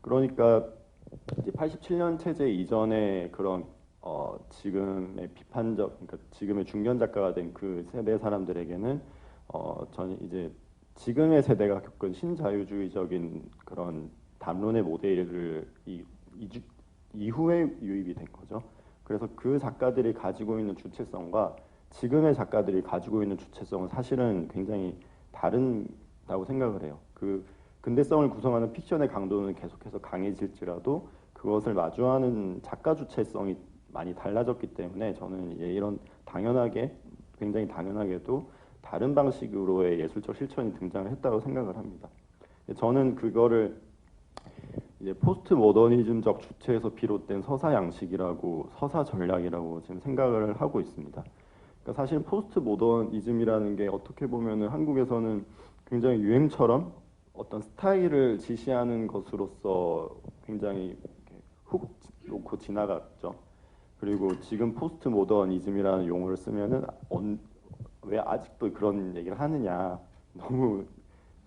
그러니까 이제 87년 체제 이전의 그런 지금의 비판적, 그러니까 지금의 중견 작가가 된 그 세대 사람들에게는 저는 이제 지금의 세대가 겪은 신자유주의적인 그런 담론의 모델을 이후에 유입이 된 거죠. 그래서 그 작가들이 가지고 있는 주체성과 지금의 작가들이 가지고 있는 주체성은 사실은 굉장히 다르다고 생각을 해요. 그 근대성을 구성하는 픽션의 강도는 계속해서 강해질지라도 그것을 마주하는 작가 주체성이 많이 달라졌기 때문에 저는 이런 당연하게, 굉장히 당연하게도 다른 방식으로의 예술적 실천이 등장을 했다고 생각을 합니다. 저는 그거를 이제 포스트 모더니즘적 주체에서 비롯된 서사 양식이라고, 서사 전략이라고 지금 생각을 하고 있습니다. 그러니까 사실 포스트 모더니즘이라는 게 어떻게 보면은 한국에서는 굉장히 유행처럼 어떤 스타일을 지시하는 것으로서 굉장히 훅 놓고 지나갔죠. 그리고 지금 포스트 모더니즘이라는 용어를 쓰면은 왜 아직도 그런 얘기를 하느냐, 너무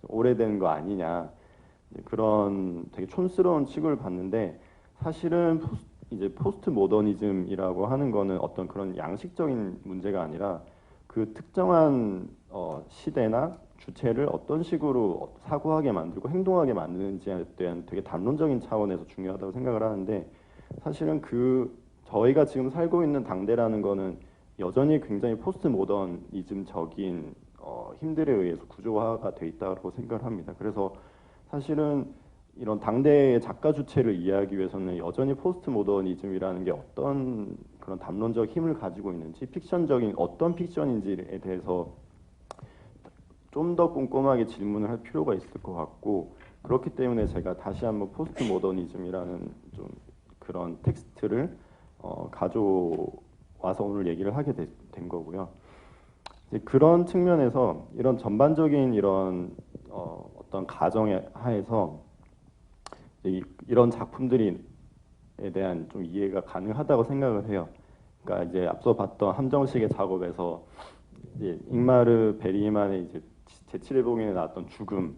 오래된 거 아니냐, 그런 되게 촌스러운 취급을 받는데, 사실은 이제 포스트 모더니즘이라고 하는 거는 어떤 그런 양식적인 문제가 아니라 그 특정한 시대나 주체를 어떤 식으로 사고하게 만들고 행동하게 만드는지에 대한 되게 담론적인 차원에서 중요하다고 생각을 하는데, 사실은 저희가 지금 살고 있는 당대라는 거는 여전히 굉장히 포스트 모더니즘적인 힘들에 의해서 구조화가 돼 있다고 생각을 합니다. 그래서 사실은 이런 당대의 작가 주체를 이해하기 위해서는 여전히 포스트 모더니즘이라는 게 어떤 그런 담론적 힘을 가지고 있는지, 픽션적인 어떤 픽션인지에 대해서 좀 더 꼼꼼하게 질문을 할 필요가 있을 것 같고, 그렇기 때문에 제가 다시 한번 포스트 모더니즘이라는 좀 그런 텍스트를 가져와서 오늘 얘기를 하게 된 거고요. 이제 그런 측면에서 이런 전반적인 이런 어떤 가정의 하에서 이런 작품들에 대한 좀 이해가 가능하다고 생각을 해요. 그러니까 이제 앞서 봤던 함정식의 작업에서 이제 잉마르 베리만의 이제 제7회봉에 나왔던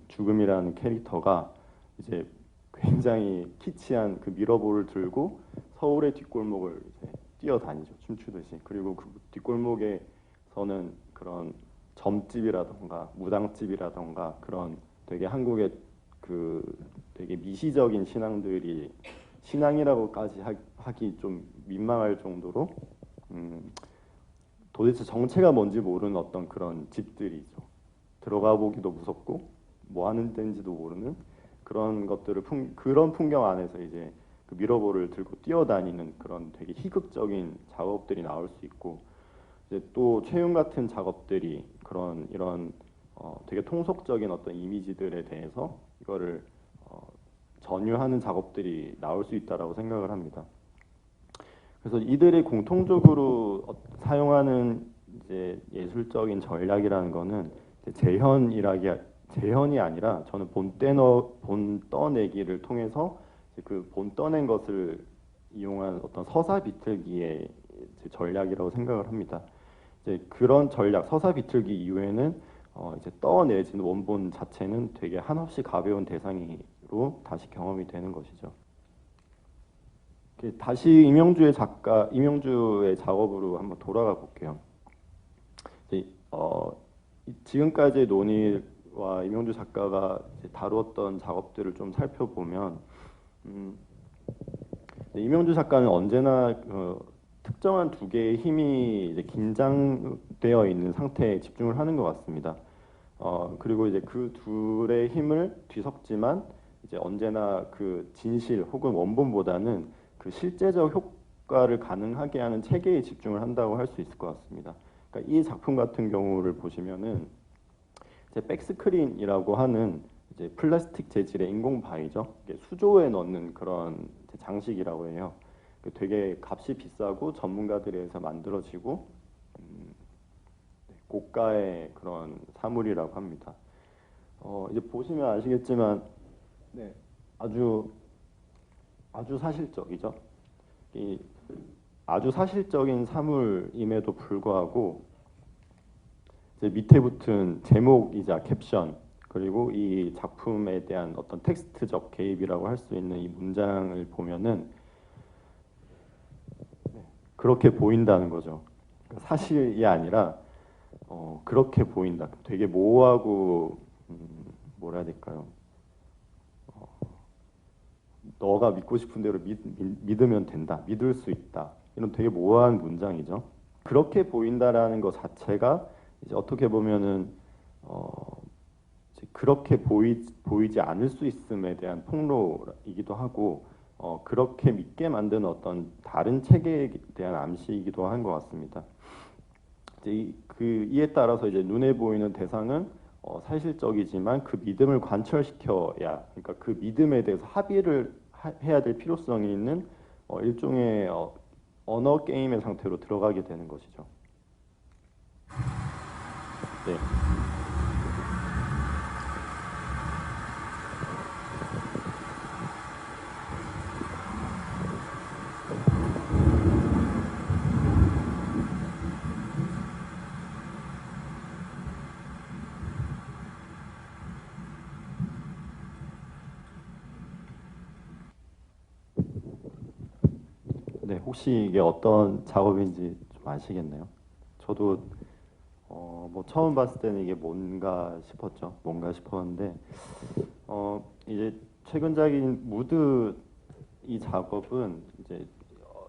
죽음이라는 캐릭터가 이제 굉장히 키치한 그 미러볼을 들고 서울의 뒷골목을 이제 뛰어다니죠, 춤추듯이. 그리고 그 뒷골목에서는 그런 점집이라던가 무당집이라던가 그런 되게 한국의 그 되게 미시적인 신앙들이 신앙이라고까지 하기 좀 민망할 정도로 도대체 정체가 뭔지 모르는 어떤 그런 집들이죠. 들어가 보기도 무섭고 뭐 하는 데인지도 모르는 그런 것들을 그런 풍경 안에서 이제 그 미러볼을 들고 뛰어다니는 그런 되게 희극적인 작업들이 나올 수 있고, 이제 또 최윤 같은 작업들이 그런 이런 되게 통속적인 어떤 이미지들에 대해서 이거를 전유하는 작업들이 나올 수 있다라고 생각을 합니다. 그래서 이들이 공통적으로 사용하는 이제 예술적인 전략이라는 거는 이제 재현이 아니라 저는 본 떠내기를 통해서 그 본 떠낸 것을 이용한 어떤 서사 비틀기의 이제 전략이라고 생각을 합니다. 이제 그런 전략, 서사 비틀기 이후에는 이제 떠내진 원본 자체는 되게 한없이 가벼운 대상으로 다시 경험이 되는 것이죠. 다시 임영주의 작업으로 한번 돌아가 볼게요. 이제, 지금까지의 논의와 임영주 작가가 이제 다루었던 작업들을 좀 살펴보면, 임영주 작가는 언제나 특정한 두 개의 힘이 이제 긴장되어 있는 상태에 집중을 하는 것 같습니다. 그리고 이제 그 둘의 힘을 뒤섞지만 이제 언제나 그 진실 혹은 원본보다는 그 실제적 효과를 가능하게 하는 체계에 집중을 한다고 할 수 있을 것 같습니다. 그러니까 이 작품 같은 경우를 보시면은 이제 백스크린이라고 하는 이제 플라스틱 재질의 인공 바위죠. 수조에 넣는 그런 장식이라고 해요. 되게 값이 비싸고 전문가들에 의해서 만들어지고 고가의 그런 사물이라고 합니다. 이제 보시면 아시겠지만 네, 아주 사실적이죠. 이 아주 사실적인 사물임에도 불구하고 이제 밑에 붙은 제목이자 캡션 그리고 이 작품에 대한 어떤 텍스트적 개입이라고 할 수 있는 이 문장을 보면은 그렇게 보인다는 거죠. 사실이 아니라 그렇게 보인다. 되게 모호하고 뭐라 해야 될까요? 너가 믿고 싶은 대로 믿으면 된다. 믿을 수 있다. 이런 되게 모호한 문장이죠. 그렇게 보인다라는 것 자체가 이제 어떻게 보면은 이제 그렇게 보이지 않을 수 있음에 대한 폭로이기도 하고 그렇게 믿게 만드는 어떤 다른 체계에 대한 암시이기도 한 것 같습니다. 이제 이에 따라서 이제 눈에 보이는 대상은 사실적이지만 그 믿음을 관철시켜야, 그러니까 그 믿음에 대해서 합의를 해야 될 필요성이 있는 일종의 언어 게임의 상태로 들어가게 되는 것이죠. 네. 네, 혹시 이게 어떤 작업인지 좀 아시겠나요? 저도 뭐 처음 봤을 때는 이게 뭔가 싶었죠. 뭔가 싶었는데 이제 최근작인 무드 이 작업은 이제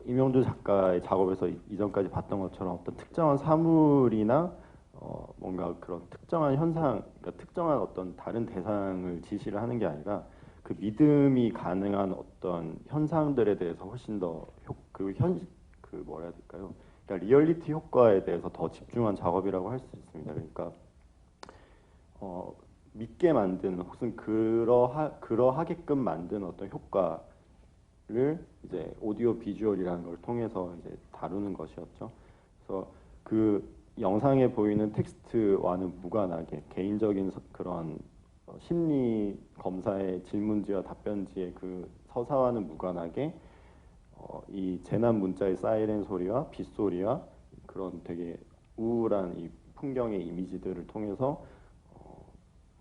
임영주 작가의 작업에서 이전까지 봤던 것처럼 어떤 특정한 사물이나 뭔가 그런 특정한 현상, 그러니까 특정한 어떤 다른 대상을 지시를 하는 게 아니라 그 믿음이 가능한 어떤 현상들에 대해서 훨씬 더 뭐라 해야 될까요? 그러니까 리얼리티 효과에 대해서 더 집중한 작업이라고 할 수 있습니다. 그러니까 믿게 만드는 혹은 그러하게끔 만드는 어떤 효과를 이제 오디오 비주얼이라는 걸 통해서 이제 다루는 것이었죠. 그래서 그 영상에 보이는 텍스트와는 무관하게 개인적인 그런 심리 검사의 질문지와 답변지의 그 서사와는 무관하게 이 재난 문자의 사이렌 소리와 빗소리와 그런 되게 우울한 이 풍경의 이미지들을 통해서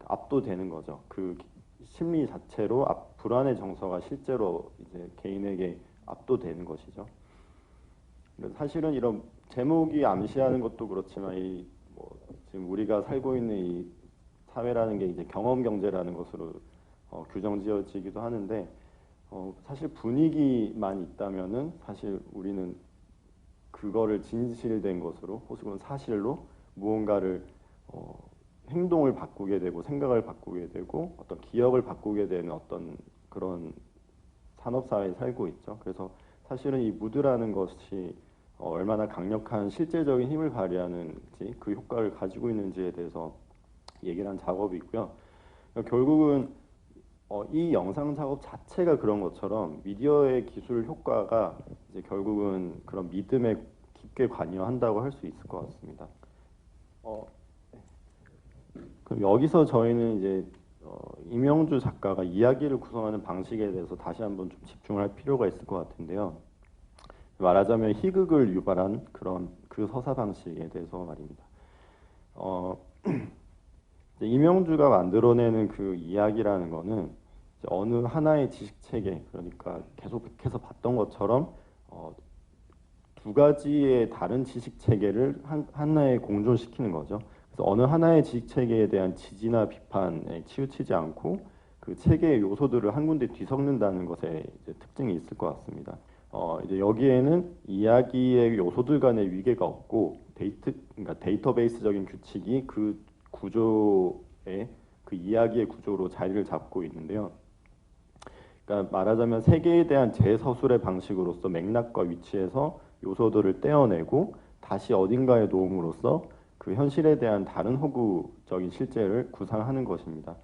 압도되는 거죠. 그 심리 자체로 불안의 정서가 실제로 이제 개인에게 압도되는 것이죠. 사실은 이런 제목이 암시하는 것도 그렇지만 뭐 지금 우리가 살고 있는 이 사회라는 게 이제 경험 경제라는 것으로 규정지어지기도 하는데 사실 분위기만 있다면은 사실 우리는 그거를 진실된 것으로 혹은 사실로 무언가를 행동을 바꾸게 되고 생각을 바꾸게 되고 어떤 기억을 바꾸게 되는 어떤 그런 산업사회에 살고 있죠. 그래서 사실은 이 무드라는 것이 얼마나 강력한 실제적인 힘을 발휘하는지 그 효과를 가지고 있는지에 대해서 얘기를 한 작업이고요. 결국은 이 영상 작업 자체가 그런 것처럼 미디어의 기술 효과가 이제 결국은 그런 믿음에 깊게 관여한다고 할 수 있을 것 같습니다. 그럼 여기서 저희는 이제 임영주 작가가 이야기를 구성하는 방식에 대해서 다시 한번 좀 집중할 필요가 있을 것 같은데요. 말하자면 희극을 유발한 그런 그 서사 방식에 대해서 말입니다. 이제 임영주가 만들어내는 그 이야기라는 거는 이제 어느 하나의 지식 체계, 그러니까 계속해서 봤던 것처럼 두 가지의 다른 지식 체계를 하나에 공존시키는 거죠. 그래서 어느 하나의 지식 체계에 대한 지지나 비판에 치우치지 않고 그 체계의 요소들을 한 군데 뒤섞는다는 것에 이제 특징이 있을 것 같습니다. 이제 여기에는 이야기의 요소들 간의 위계가 없고 그러니까 데이터베이스적인 규칙이 그 구조의 그 이야기의 구조로 자리를 잡고 있는데요. 그러니까 말하자면 세계에 대한 재서술의 방식으로서 맥락과 위치에서 요소들을 떼어내고 다시 어딘가에 놓음으로써 그 현실에 대한 다른 허구적인 실제를 구상하는 것입니다.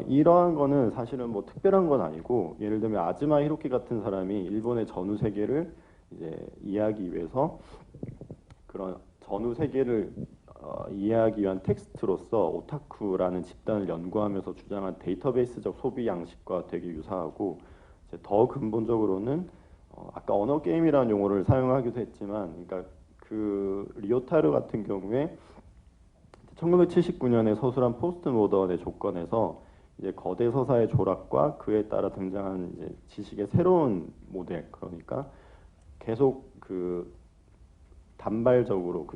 이러한 거는 사실은 뭐 특별한 건 아니고 예를 들면 아즈마 히로키 같은 사람이 일본의 전후 세계를 이제 이해하기 위해서 그런 전후 세계를 이해하기 위한 텍스트로서 오타쿠라는 집단을 연구하면서 주장한 데이터베이스적 소비 양식과 되게 유사하고 이제 더 근본적으로는 아까 언어 게임이라는 용어를 사용하기도 했지만 그러니까 그 리오타르 같은 경우에 1979년에 서술한 포스트 모던의 조건에서 이제 거대 서사의 조락과 그에 따라 등장한 이제 지식의 새로운 모델, 그러니까 계속 그 단발적으로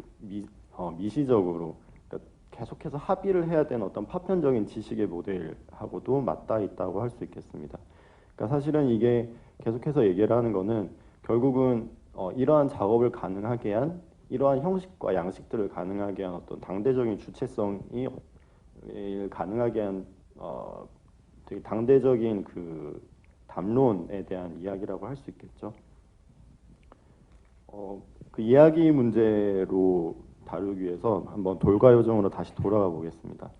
미시적으로 그러니까 계속해서 합의를 해야 되는 어떤 파편적인 지식의 모델하고도 맞닿아 있다고 할 수 있겠습니다. 그러니까 사실은 이게 계속해서 얘기를 하는 거는 결국은 이러한 작업을 가능하게 한 이러한 형식과 양식들을 가능하게 한 어떤 당대적인 주체성이 가능하게 한 되게 당대적인 그 담론에 대한 이야기라고 할 수 있겠죠. 그 이야기 문제로 다루기 위해서 한번 돌과 요정으로 다시 돌아가 보겠습니다.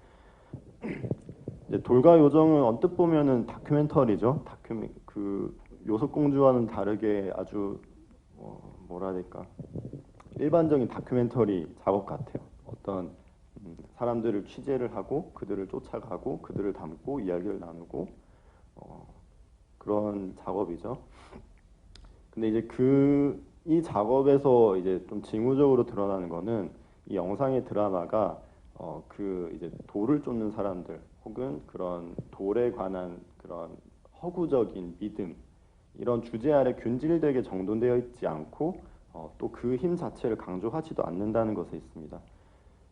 이제 돌과 요정은 언뜻 보면은 다큐멘터리죠. 그 요속공주와는 다르게 아주 뭐라 해야 될까? 일반적인 다큐멘터리 작업 같아요. 어떤 사람들을 취재를 하고 그들을 쫓아가고 그들을 담고 이야기를 나누고 그런 작업이죠. 근데 이제 이 작업에서 이제 좀 징후적으로 드러나는 거는 이 영상의 드라마가 그 이제 돌을 쫓는 사람들 혹은 그런 돌에 관한 그런 허구적인 믿음 이런 주제 아래 균질되게 정돈되어 있지 않고 또 그 힘 자체를 강조하지도 않는다는 것에 있습니다.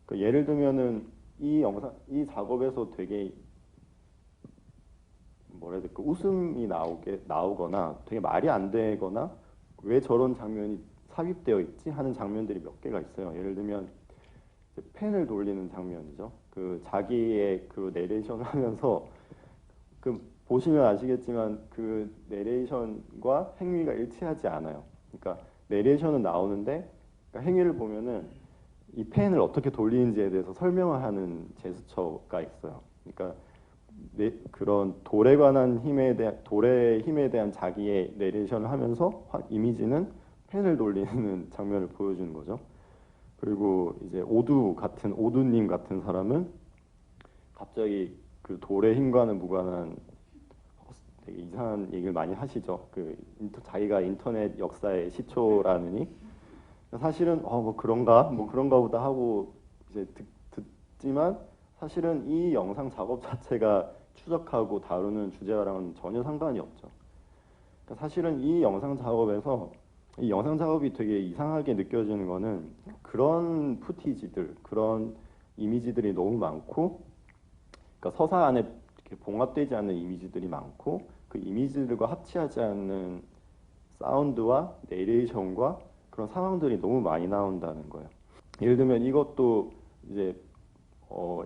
그러니까 예를 들면은 이 작업에서 되게 뭐라 해야 될까 웃음이 나오거나 되게 말이 안 되거나 왜 저런 장면이 삽입되어 있지 하는 장면들이 몇 개가 있어요. 예를 들면 펜을 돌리는 장면이죠. 그 자기의 그 내레이션을 하면서 그 보시면 아시겠지만 그 내레이션과 행위가 일치하지 않아요. 그러니까 내레이션은 나오는데 그러니까 행위를 보면은 이 펜을 어떻게 돌리는지에 대해서 설명을 하는 제스처가 있어요. 그러니까 그런 돌의 힘에 대한 자기의 내레이션을 하면서 이미지는 펜을 돌리는 장면을 보여주는 거죠. 그리고 이제 오두님 같은 사람은 갑자기 그 돌의 힘과는 무관한 되게 이상한 얘기를 많이 하시죠. 자기가 인터넷 역사의 시초라느니 사실은 뭐 그런가 보다 하고 이제 듣지만 사실은 이 영상 작업 자체가 추적하고 다루는 주제와랑은 전혀 상관이 없죠. 그러니까 사실은 이 영상 작업이 되게 이상하게 느껴지는 거는 그런 푸티지들, 그런 이미지들이 너무 많고, 그러니까 서사 안에 이렇게 봉합되지 않는 이미지들이 많고, 그 이미지들과 합치하지 않는 사운드와 내레이션과 그런 상황들이 너무 많이 나온다는 거예요. 예를 들면 이것도 이제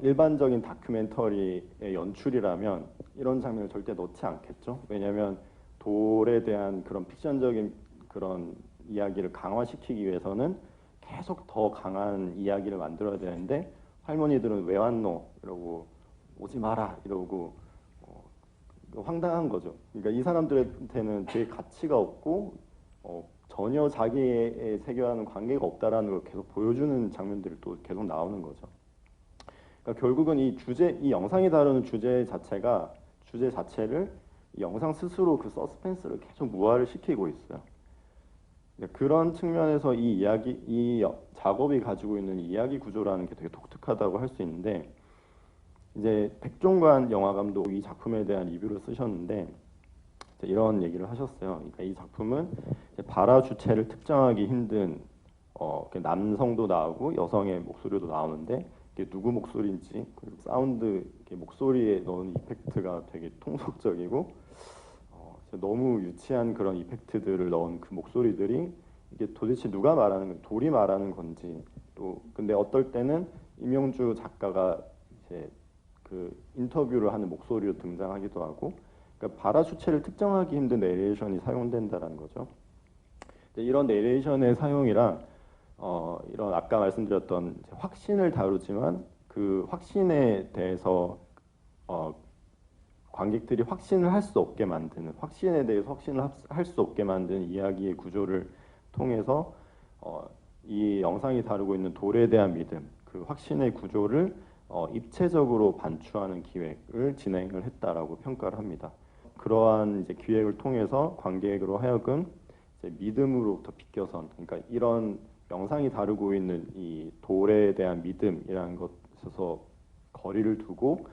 일반적인 다큐멘터리의 연출이라면 이런 장면을 절대 넣지 않겠죠. 왜냐하면 돌에 대한 그런 픽션적인 그런 이야기를 강화시키기 위해서는 계속 더 강한 이야기를 만들어야 되는데 할머니들은 왜 왔노? 이러고 오지 마라 이러고 황당한 거죠. 그러니까 이 사람들한테는 되게 가치가 없고 전혀 자기의 세계와는 관계가 없다라는 걸 계속 보여주는 장면들이 또 계속 나오는 거죠. 그러니까 결국은 이 영상이 다루는 주제 자체를 이 영상 스스로 그 서스펜스를 계속 무화를 시키고 있어요. 그런 측면에서 이 작업이 가지고 있는 이야기 구조라는 게 되게 독특하다고 할 수 있는데, 이제 백종관 영화 감독 이 작품에 대한 리뷰를 쓰셨는데 이런 얘기를 하셨어요. 그러니까 이 작품은 발화 주체를 특정하기 힘든 남성도 나오고 여성의 목소리도 나오는데 이게 누구 목소리인지, 그리고 사운드 목소리에 넣은 이펙트가 되게 통속적이고 너무 유치한 그런 이펙트들을 넣은 그 목소리들이 이게 도대체 누가 말하는 건 돌이 말하는 건지, 또 근데 어떨 때는 임영주 작가가 이제 그 인터뷰를 하는 목소리로 등장하기도 하고, 그러니까 발화 주체를 특정하기 힘든 내레이션이 사용된다는 거죠. 이런 내레이션의 사용이랑 이런 아까 말씀드렸던 확신을 다루지만 그 확신에 대해서 관객들이 확신을 할 수 없게 만드는, 확신에 대해서 확신을 할 수 없게 만드는 이야기의 구조를 통해서 이 영상이 다루고 있는 돌에 대한 믿음, 그 확신의 구조를 입체적으로 반추하는 기획을 진행을 했다라고 평가를 합니다. 그러한 이제 기획을 통해서 관객으로 하여금 이제 믿음으로부터 비껴선, 그러니까 이런 영상이 다루고 있는 이 돌에 대한 믿음이라는 것에서 거리를 두고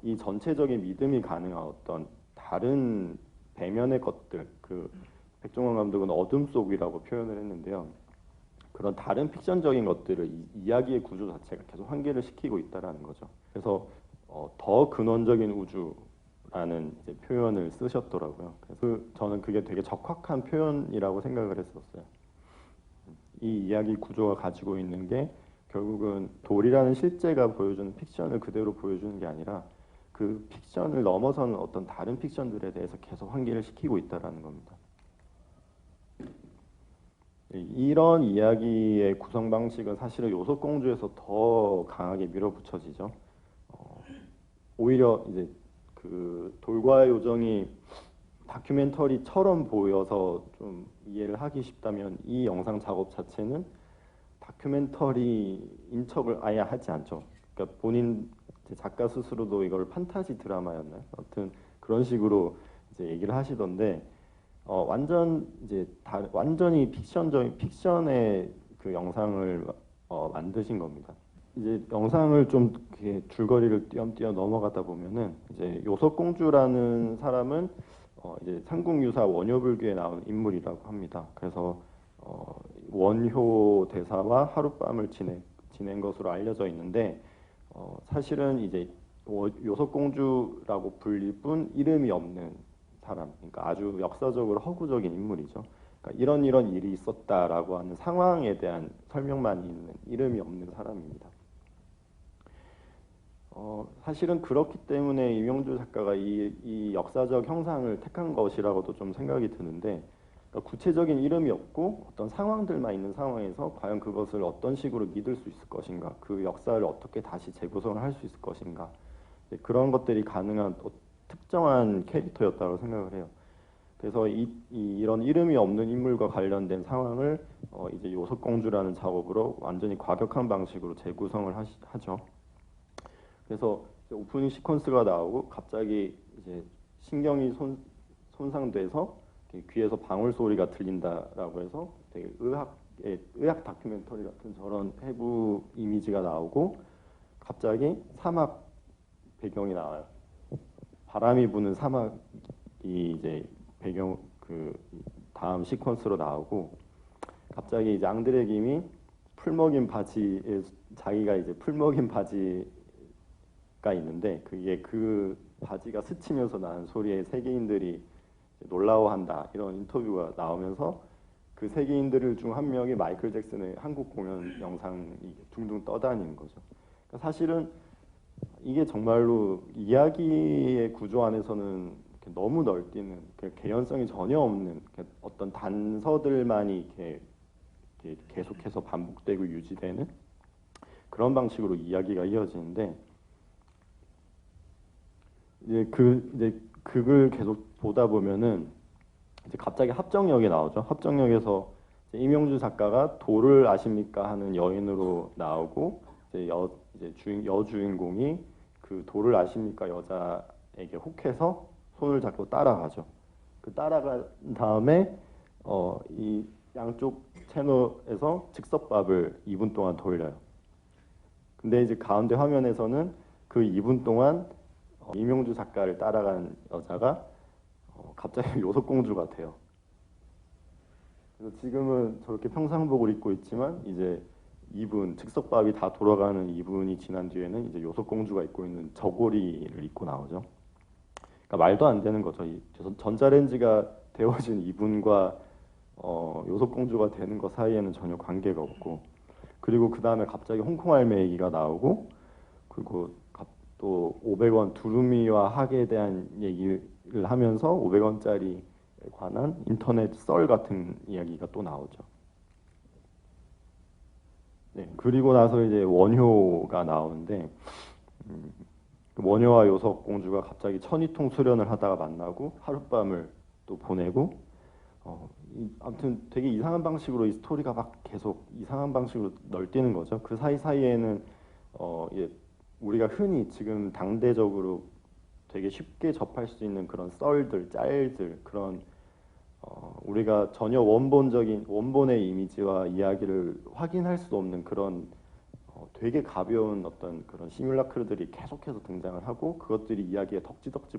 이 전체적인 믿음이 가능한 어떤 다른 배면의 것들, 그 백종원 감독은 어둠 속이라고 표현을 했는데요. 그런 다른 픽션적인 것들을 이야기의 구조 자체가 계속 한계를 시키고 있다라는 거죠. 그래서 더 근원적인 우주라는 이제 표현을 쓰셨더라고요. 그래서 저는 그게 되게 적확한 표현이라고 생각을 했었어요. 이 이야기 구조가 가지고 있는 게 결국은 돌이라는 실제가 보여주는 픽션을 그대로 보여주는 게 아니라 그 픽션을 넘어서는 어떤 다른 픽션들에 대해서 계속 한계를 시키고 있다라는 겁니다. 이런 이야기의 구성 방식은 사실은 요속공주에서 더 강하게 밀어붙여지죠. 오히려 이제 그 돌과의 요정이 다큐멘터리처럼 보여서 좀 이해를 하기 쉽다면 이 영상 작업 자체는 다큐멘터리인 척을 아예 하지 않죠. 그러니까 본인 작가 스스로도 이걸 판타지 드라마였나요? 아무튼 그런 식으로 이제 얘기를 하시던데 완전히 픽션의 그 영상을 만드신 겁니다. 이제 영상을 좀 이렇게 줄거리를 띄엄띄엄 넘어가다 보면은 이제 요석공주라는 사람은 이제 삼국유사 원효불교에 나온 인물이라고 합니다. 그래서 원효 대사와 하룻밤을 지낸 것으로 알려져 있는데 사실은 이제 요석공주라고 불릴 뿐 이름이 없는 사람, 그러니까 아주 역사적으로 허구적인 인물이죠. 그러니까 이런 일이 있었다라고 하는 상황에 대한 설명만 있는 이름이 없는 사람입니다. 사실은 그렇기 때문에 임영주 작가가 이 역사적 형상을 택한 것이라고도 좀 생각이 드는데, 그러니까 구체적인 이름이 없고 어떤 상황들만 있는 상황에서 과연 그것을 어떤 식으로 믿을 수 있을 것인가, 그 역사를 어떻게 다시 재구성을 할 수 있을 것인가, 그런 것들이 가능한 특정한 캐릭터였다고 생각을 해요. 그래서 이런 이름이 없는 인물과 관련된 상황을 이제 요석공주라는 작업으로 완전히 과격한 방식으로 재구성을 하죠. 그래서 이제 오프닝 시퀀스가 나오고 갑자기 이제 신경이 손상돼서 이렇게 귀에서 방울 소리가 들린다라고 해서 되게 의학 다큐멘터리 같은 저런 해부 이미지가 나오고 갑자기 사막 배경이 나와요. 바람이 부는 사막이 이제 배경 그 다음 시퀀스로 나오고 갑자기 이제 앙드레 김이 풀먹인 바지에 자기가 이제 풀먹인 바지가 있는데 그게 그 바지가 스치면서 나는 소리에 세계인들이 놀라워한다 이런 인터뷰가 나오면서 그 세계인들 중 한 명이 마이클 잭슨의 한국 공연 영상이 둥둥 떠다니는 거죠. 그러니까 사실은 이게 정말로 이야기의 구조 안에서는 이렇게 너무 널뛰는 개연성이 전혀 없는 어떤 단서들만이 이렇게 계속해서 반복되고 유지되는 그런 방식으로 이야기가 이어지는데 이제 그걸 계속 보다 보면은 이제 갑자기 합정역에 나오죠. 합정역에서 이제 임영주 작가가 도를 아십니까 하는 여인으로 나오고 이제 여주인공이 그 도를 아십니까 여자에게 혹해서 손을 잡고 따라가죠. 그 따라간 다음에 이 양쪽 채널에서 즉석밥을 2분 동안 돌려요. 근데 이제 가운데 화면에서는 그 2분 동안 임영주 작가를 따라간 여자가 갑자기 요속공주가 돼요. 그래서 지금은 저렇게 평상복을 입고 있지만 이제 2분 즉석밥이 다 돌아가는 2분이 지난 뒤에는 이제 요속공주가 입고 있는 저고리를 입고 나오죠. 그러니까 말도 안 되는 거죠. 이 전자레인지가 데워진 2분과 요속공주가 되는 것 사이에는 전혀 관계가 없고 그리고 그 다음에 갑자기 홍콩 할매 얘기가 나오고 그리고 또 500원 두루미와 학에 대한 얘기를 하면서 500원짜리에 관한 인터넷 썰 같은 이야기가 또 나오죠. 네, 그리고 나서 이제 원효가 나오는데 그 원효와 요석공주가 갑자기 천이통 수련을 하다가 만나고 하룻밤을 또 보내고 아무튼 되게 이상한 방식으로 이 스토리가 막 계속 이상한 방식으로 널뛰는 거죠. 그 사이사이에는 우리가 흔히 지금 당대적으로 되게 쉽게 접할 수 있는 그런 썰들, 짤들 그런 우리가 전혀 원본의 이미지와 이야기를 확인할 수 없는 그런 되게 가벼운 어떤 그런 시뮬라크들이 계속해서 등장을 하고 그것들이 이야기에 덕지덕지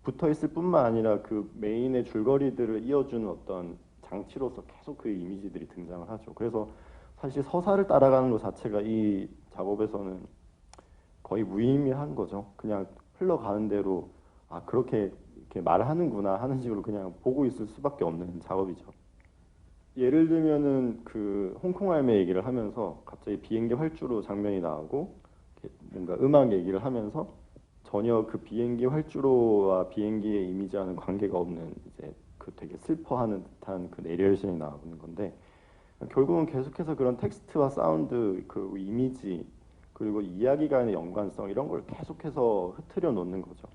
붙어 있을 뿐만 아니라 그 메인의 줄거리들을 이어주는 어떤 장치로서 계속 그 이미지들이 등장을 하죠. 그래서 사실 서사를 따라가는 것 자체가 이 작업에서는 거의 무의미한 거죠. 그냥 흘러가는 대로 그렇게 이렇게 말하는구나 하는 식으로 그냥 보고 있을 수밖에 없는 작업이죠. 예를 들면은 그 홍콩 할매 얘기를 하면서 갑자기 비행기 활주로 장면이 나오고 뭔가 음악 얘기를 하면서 전혀 그 비행기 활주로와 비행기의 이미지와는 관계가 없는 이제 그 되게 슬퍼하는 듯한 그 내레이션이 나오는 건데 결국은 계속해서 그런 텍스트와 사운드, 그 이미지 그리고 이야기 간의 연관성 이런 걸 계속해서 흐트려 놓는 거죠.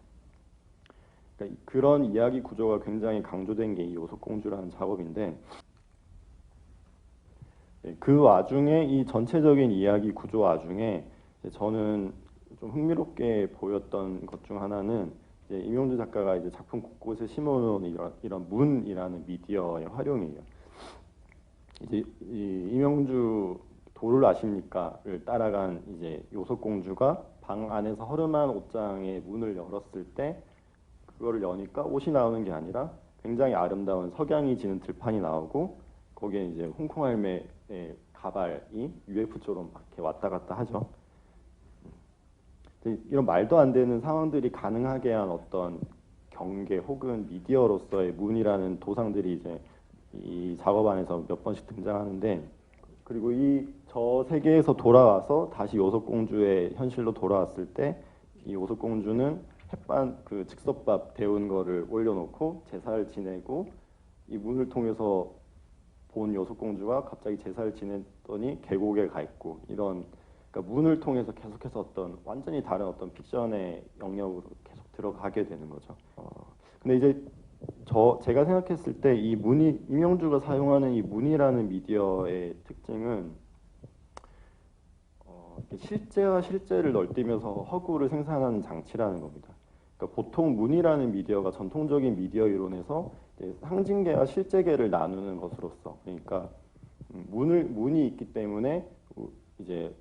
그러니까 그런 이야기 구조가 굉장히 강조된 게 이 요속공주라는 작업인데 그 와중에 이 전체적인 이야기 구조 와중에 저는 좀 흥미롭게 보였던 것 중 하나는 이제 임영주 작가가 이제 작품 곳곳에 심어놓은 이런 문이라는 미디어의 활용이에요. 이제 이 임영주 도를 아십니까를 따라간 이제 요속공주가 방 안에서 허름한 옷장의 문을 열었을 때 그거를 여니까 옷이 나오는 게 아니라 굉장히 아름다운 석양이 지는 들판이 나오고 거기에 이제 홍콩 할매의 가발이 UF처럼 막 이렇게 왔다 갔다 하죠. 이런 말도 안 되는 상황들이 가능하게 한 어떤 경계 혹은 미디어로서의 문이라는 도상들이 이제 이 작업 안에서 몇 번씩 등장하는데 그리고 이 저 세계에서 돌아와서 다시 요속공주의 현실로 돌아왔을 때 이 요속공주는 햇반 그 즉석밥 데운 거를 올려놓고 제사를 지내고 이 문을 통해서 본 요속공주가 갑자기 제사를 지냈더니 계곡에 가 있고 이런 그러니까 문을 통해서 계속해서 어떤 완전히 다른 어떤 픽션의 영역으로 계속 들어가게 되는 거죠. 근데 이제 제가 생각했을 때 이 문이 임영주가 사용하는 이 문이라는 미디어의 특징은 실제와 실제를 널뛰면서 허구를 생산하는 장치라는 겁니다. 그러니까 보통 문이라는 미디어가 전통적인 미디어 이론에서 이제 상징계와 실제계를 나누는 것으로서, 그러니까 문이 있기 때문에 이제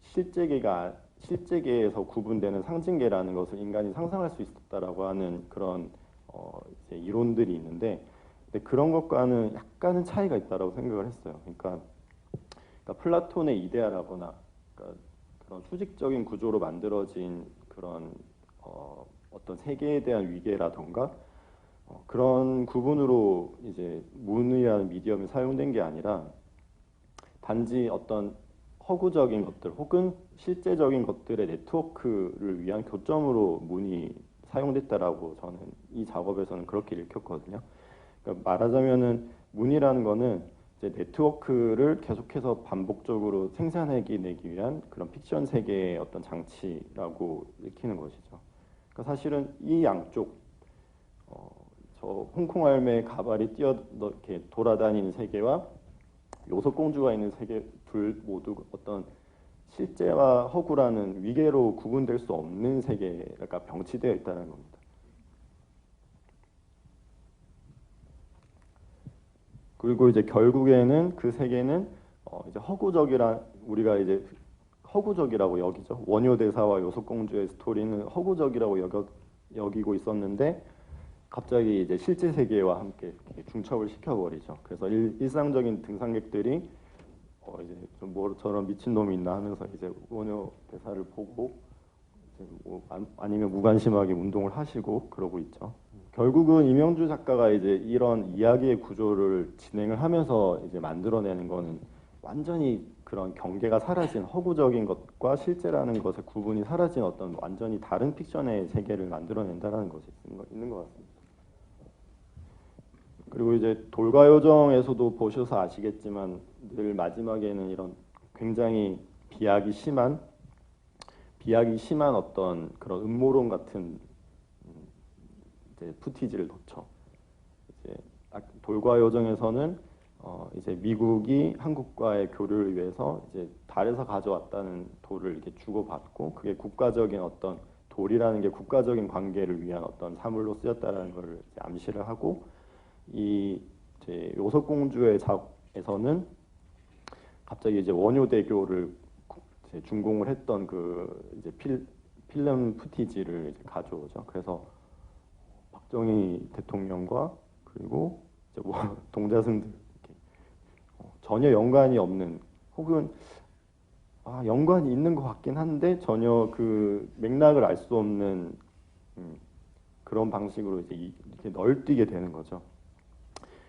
실제계에서 구분되는 상징계라는 것을 인간이 상상할 수 있었다라고 하는 그런 이제 이론들이 있는데, 근데 그런 것과는 약간은 차이가 있다라고 생각을 했어요. 그러니까 플라톤의 이데아라거나, 그러니까 그런 수직적인 구조로 만들어진 그런 어떤 세계에 대한 위계라던가 그런 구분으로 이제 문이라는 미디엄이 사용된 게 아니라 단지 어떤 허구적인 것들 혹은 실제적인 것들의 네트워크를 위한 교점으로 문이 사용됐다라고 저는 이 작업에서는 그렇게 읽혔거든요. 그러니까 말하자면은 문이라는 거는 이제 네트워크를 계속해서 반복적으로 생산해내기 위한 그런 픽션 세계의 어떤 장치라고 읽히는 것이죠. 그러니까 사실은 이 양쪽 저 홍콩 알매 가발이 이렇게 돌아다니는 세계와 요석공주가 있는 세계 둘 모두 어떤 실제와 허구라는 위계로 구분될 수 없는 세계가 병치되어 있다는 겁니다. 그리고 이제 결국에는 그 세계는 이제 우리가 이제 허구적이라고 여기죠. 원효 대사와 요석공주의 스토리는 허구적이라고 여기고 있었는데 갑자기 이제 실제 세계와 함께 이렇게 중첩을 시켜버리죠. 그래서 일상적인 등산객들이 이제 좀 뭐처럼 미친 놈이 있나 하면서 이제 원효 대사를 보고 이제 아니면 무관심하게 운동을 하시고 그러고 있죠. 결국은 이명주 작가가 이제 이런 이야기의 구조를 진행을 하면서 이제 만들어내는 거는 완전히 그런 경계가 사라진 허구적인 것과 실제라는 것의 구분이 사라진 어떤 완전히 다른 픽션의 세계를 만들어낸다는 것이 있는 것 같습니다. 그리고 이제 돌과요정에서도 보셔서 아시겠지만 늘 마지막에는 이런 굉장히 비약이 심한 어떤 그런 음모론 같은 이제 푸티지를 넣죠. 이제 돌과요정에서는 이제 미국이 한국과의 교류를 위해서 이제 달에서 가져왔다는 돌을 이렇게 주고받고 그게 국가적인 어떤 돌이라는 게 국가적인 관계를 위한 어떤 사물로 쓰였다는 걸 암시를 하고 이 이제 요석공주의 작에서는 갑자기 이제 원효대교를 이제 준공을 했던 그 이제 필름 푸티지를 이제 가져오죠. 그래서 박정희 대통령과 그리고 이제 뭐 동자승들 이렇게 전혀 연관이 없는 혹은 연관이 있는 것 같긴 한데 전혀 그 맥락을 알 수 없는 그런 방식으로 이제 이렇게 널뛰게 되는 거죠.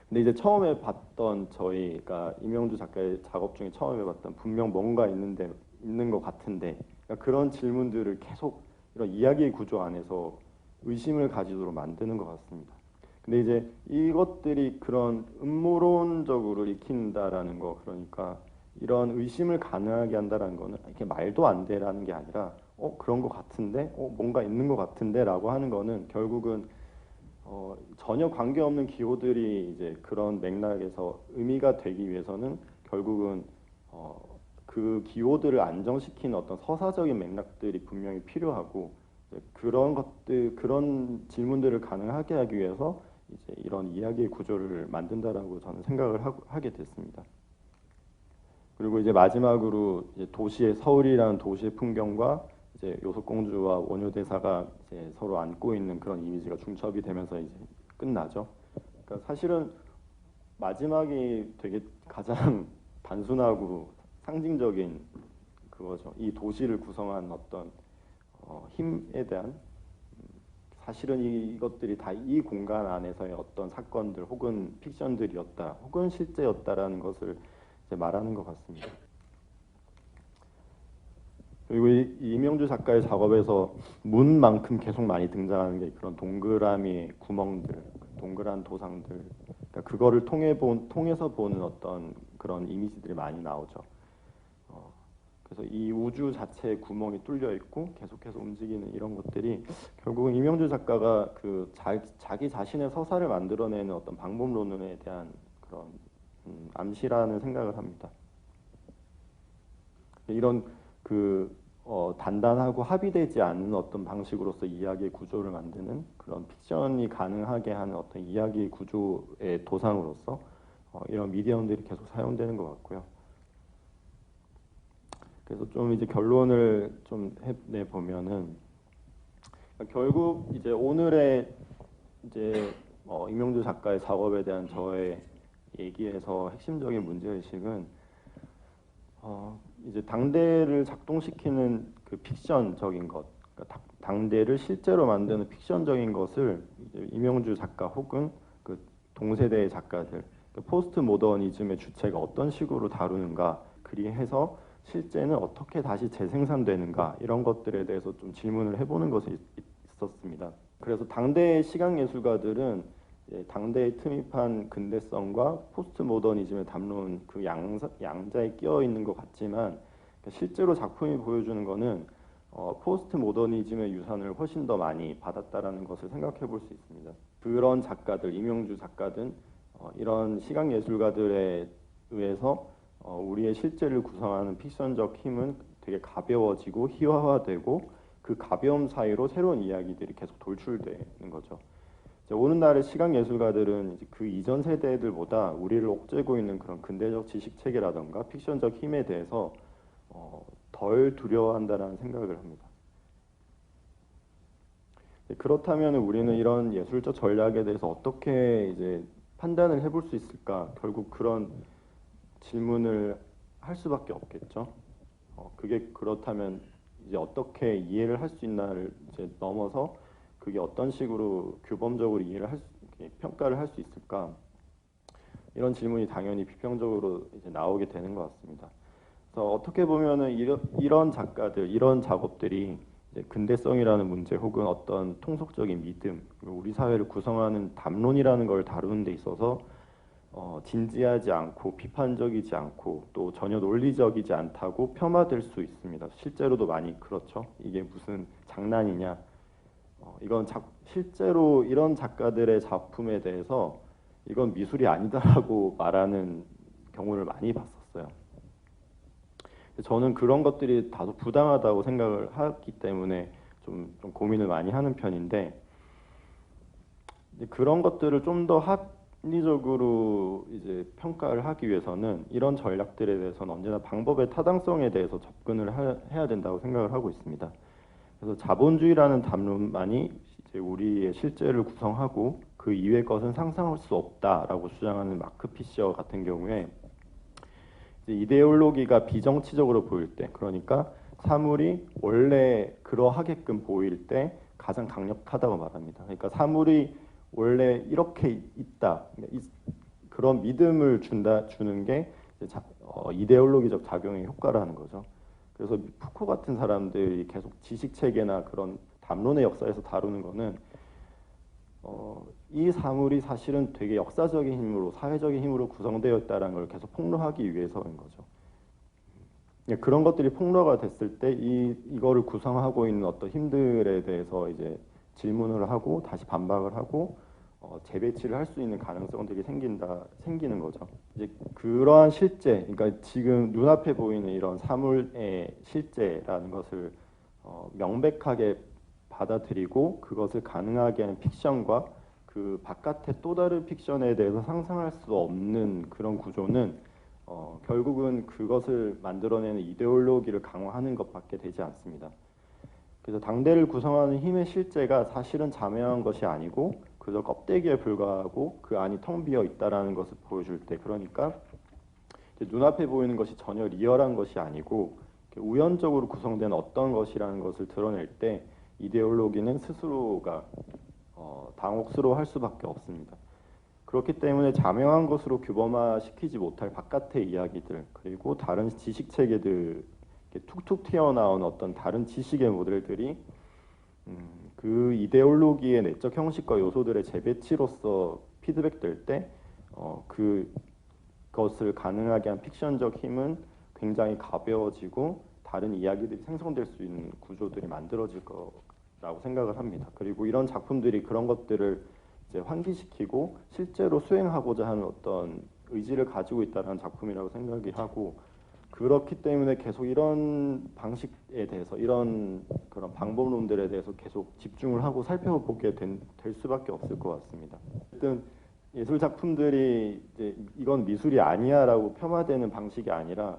근데 이제 처음에 봤던 저희가 이명주 작가의 작업 중에 처음에 봤던 분명 뭔가 있는 것 같은데 그러니까 그런 질문들을 계속 이런 이야기의 구조 안에서 의심을 가지도록 만드는 것 같습니다. 근데 이제 이것들이 그런 음모론적으로 읽힌다라는 거, 그러니까 이런 의심을 가능하게 한다라는 거는 이렇게 말도 안 돼라는 게 아니라 그런 것 같은데 뭔가 있는 것 같은데라고 하는 거는 결국은 전혀 관계없는 기호들이 이제 그런 맥락에서 의미가 되기 위해서는 결국은 그 기호들을 안정시키는 어떤 서사적인 맥락들이 분명히 필요하고 그런 질문들을 가능하게 하기 위해서 이제 이런 이야기의 구조를 만든다라고 저는 생각을 하게 됐습니다. 그리고 이제 마지막으로 이제 서울이라는 도시의 풍경과 이제 요석공주와 원효대사가 이제 서로 안고 있는 그런 이미지가 중첩이 되면서 이제 끝나죠. 그러니까 사실은 마지막이 되게 가장 단순하고 상징적인 그거죠. 이 도시를 구성한 어떤 힘에 대한 사실은 이것들이 다 이 공간 안에서의 어떤 사건들 혹은 픽션들이었다 혹은 실제였다라는 것을 이제 말하는 것 같습니다. 그리고 이명주 작가의 작업에서 문만큼 계속 많이 등장하는 게 그런 동그라미 구멍들, 동그란 도상들, 그러니까 그거를 통해서 보는 어떤 그런 이미지들이 많이 나오죠. 그래서 이 우주 자체에 구멍이 뚫려 있고 계속해서 움직이는 이런 것들이 결국은 이명주 작가가 그 자기 자신의 서사를 만들어내는 어떤 방법론에 대한 그런 암시라는 생각을 합니다. 이런 단단하고 합의되지 않는 어떤 방식으로서 이야기의 구조를 만드는 그런 픽션이 가능하게 하는 어떤 이야기 구조의 도상으로서 이런 미디엄들이 계속 사용되는 것 같고요. 그래서 좀 이제 결론을 좀 내 보면은 결국 이제 오늘의 이제 임영주 작가의 작업에 대한 저의 얘기에서 핵심적인 문제의식은 이제 당대를 작동시키는 그 픽션적인 것, 그러니까 당대를 실제로 만드는 픽션적인 것을 이제 임영주 작가 혹은 그 동세대의 작가들, 그 포스트 모더니즘의 주체가 어떤 식으로 다루는가, 그리해서 실제는 어떻게 다시 재생산되는가, 이런 것들에 대해서 좀 질문을 해보는 것이 있었습니다. 그래서 당대의 시각 예술가들은 당대의 틈입한 근대성과 포스트 모더니즘의 담론 그 양자에 끼어 있는 것 같지만 실제로 작품이 보여주는 것은 포스트 모더니즘의 유산을 훨씬 더 많이 받았다라는 것을 생각해 볼 수 있습니다. 그런 작가들, 임영주 작가든 이런 시각 예술가들에 의해서 우리의 실제를 구성하는 픽션적 힘은 되게 가벼워지고 희화화되고 그 가벼움 사이로 새로운 이야기들이 계속 돌출되는 거죠. 오늘날의 시각 예술가들은 그 이전 세대들보다 우리를 옥죄고 있는 그런 근대적 지식 체계라던가 픽션적 힘에 대해서 덜 두려워한다라는 생각을 합니다. 그렇다면 우리는 이런 예술적 전략에 대해서 어떻게 이제 판단을 해볼 수 있을까? 결국 그런 질문을 할 수밖에 없겠죠. 그게 그렇다면 이제 어떻게 이해를 할 수 있나를 이제 넘어서 그게 어떤 식으로 규범적으로 평가를 할 수 있을까? 이런 질문이 당연히 비평적으로 이제 나오게 되는 것 같습니다. 그래서 어떻게 보면은 이런 작가들, 이런 작업들이 이제 근대성이라는 문제 혹은 어떤 통속적인 믿음, 우리 사회를 구성하는 담론이라는 걸 다루는 데 있어서 진지하지 않고 비판적이지 않고 또 전혀 논리적이지 않다고 폄하될 수 있습니다. 실제로도 많이 그렇죠. 이게 무슨 장난이냐. 이건 실제로 이런 작가들의 작품에 대해서 이건 미술이 아니다라고 말하는 경우를 많이 봤었어요. 저는 그런 것들이 다소 부당하다고 생각을 하기 때문에 좀 고민을 많이 하는 편인데 그런 것들을 좀 더 합리적으로 이제 평가를 하기 위해서는 이런 전략들에 대해서는 언제나 방법의 타당성에 대해서 접근을 해야 된다고 생각을 하고 있습니다. 그래서 자본주의라는 담론만이 이제 우리의 실제를 구성하고 그 이외의 것은 상상할 수 없다라고 주장하는 마크 피셔 같은 경우에 이제 이데올로기가 비정치적으로 보일 때, 그러니까 사물이 원래 그러하게끔 보일 때 가장 강력하다고 말합니다. 그러니까 사물이 원래 이렇게 있다, 그런 믿음을 주는 게 이데올로기적 작용의 효과라는 거죠. 그래서 푸코 같은 사람들이 계속 지식 체계나 그런 담론의 역사에서 다루는 거는 이 사물이 사실은 되게 역사적인 힘으로, 사회적인 힘으로 구성되어 있다는 걸 계속 폭로하기 위해서인 거죠. 그런 것들이 폭로가 됐을 때 이거를 구성하고 있는 어떤 힘들에 대해서 이제 질문을 하고 다시 반박을 하고 재배치를 할 수 있는 가능성들이 생기는 거죠. 이제 그러한 실제, 그러니까 지금 눈앞에 보이는 이런 사물의 실제라는 것을 명백하게 받아들이고 그것을 가능하게 하는 픽션과 그 바깥의 또 다른 픽션에 대해서 상상할 수 없는 그런 구조는 결국은 그것을 만들어내는 이데올로기를 강화하는 것밖에 되지 않습니다. 그래서 당대를 구성하는 힘의 실제가 사실은 자명한 것이 아니고 그저 껍데기에 불과하고 그 안이 텅 비어 있다라는 것을 보여줄 때, 그러니까 눈앞에 보이는 것이 전혀 리얼한 것이 아니고 우연적으로 구성된 어떤 것이라는 것을 드러낼 때 이데올로기는 스스로가 당혹스러워할 수밖에 없습니다. 그렇기 때문에 자명한 것으로 규범화시키지 못할 바깥의 이야기들, 그리고 다른 지식 체계들, 툭툭 튀어나온 어떤 다른 지식의 모델들이 그 이데올로기의 내적 형식과 요소들의 재배치로서 피드백될 때 그것을 가능하게 한 픽션적 힘은 굉장히 가벼워지고 다른 이야기들이 생성될 수 있는 구조들이 만들어질 거라고 생각을 합니다. 그리고 이런 작품들이 그런 것들을 이제 환기시키고 실제로 수행하고자 하는 어떤 의지를 가지고 있다는 작품이라고 생각이 하고, 그렇기 때문에 계속 이런 방식에 대해서 이런 그런 방법론들에 대해서 계속 집중을 하고 살펴보게 될 수밖에 없을 것 같습니다. 어쨌든 예술 작품들이 이제 이건 미술이 아니야라고 폄하되는 방식이 아니라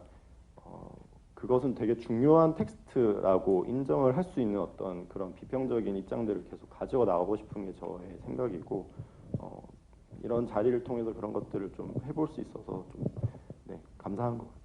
그것은 되게 중요한 텍스트라고 인정을 할 수 있는 어떤 그런 비평적인 입장들을 계속 가지고 나가고 싶은 게 저의 생각이고 이런 자리를 통해서 그런 것들을 좀 해볼 수 있어서 좀 감사한 것 같아요.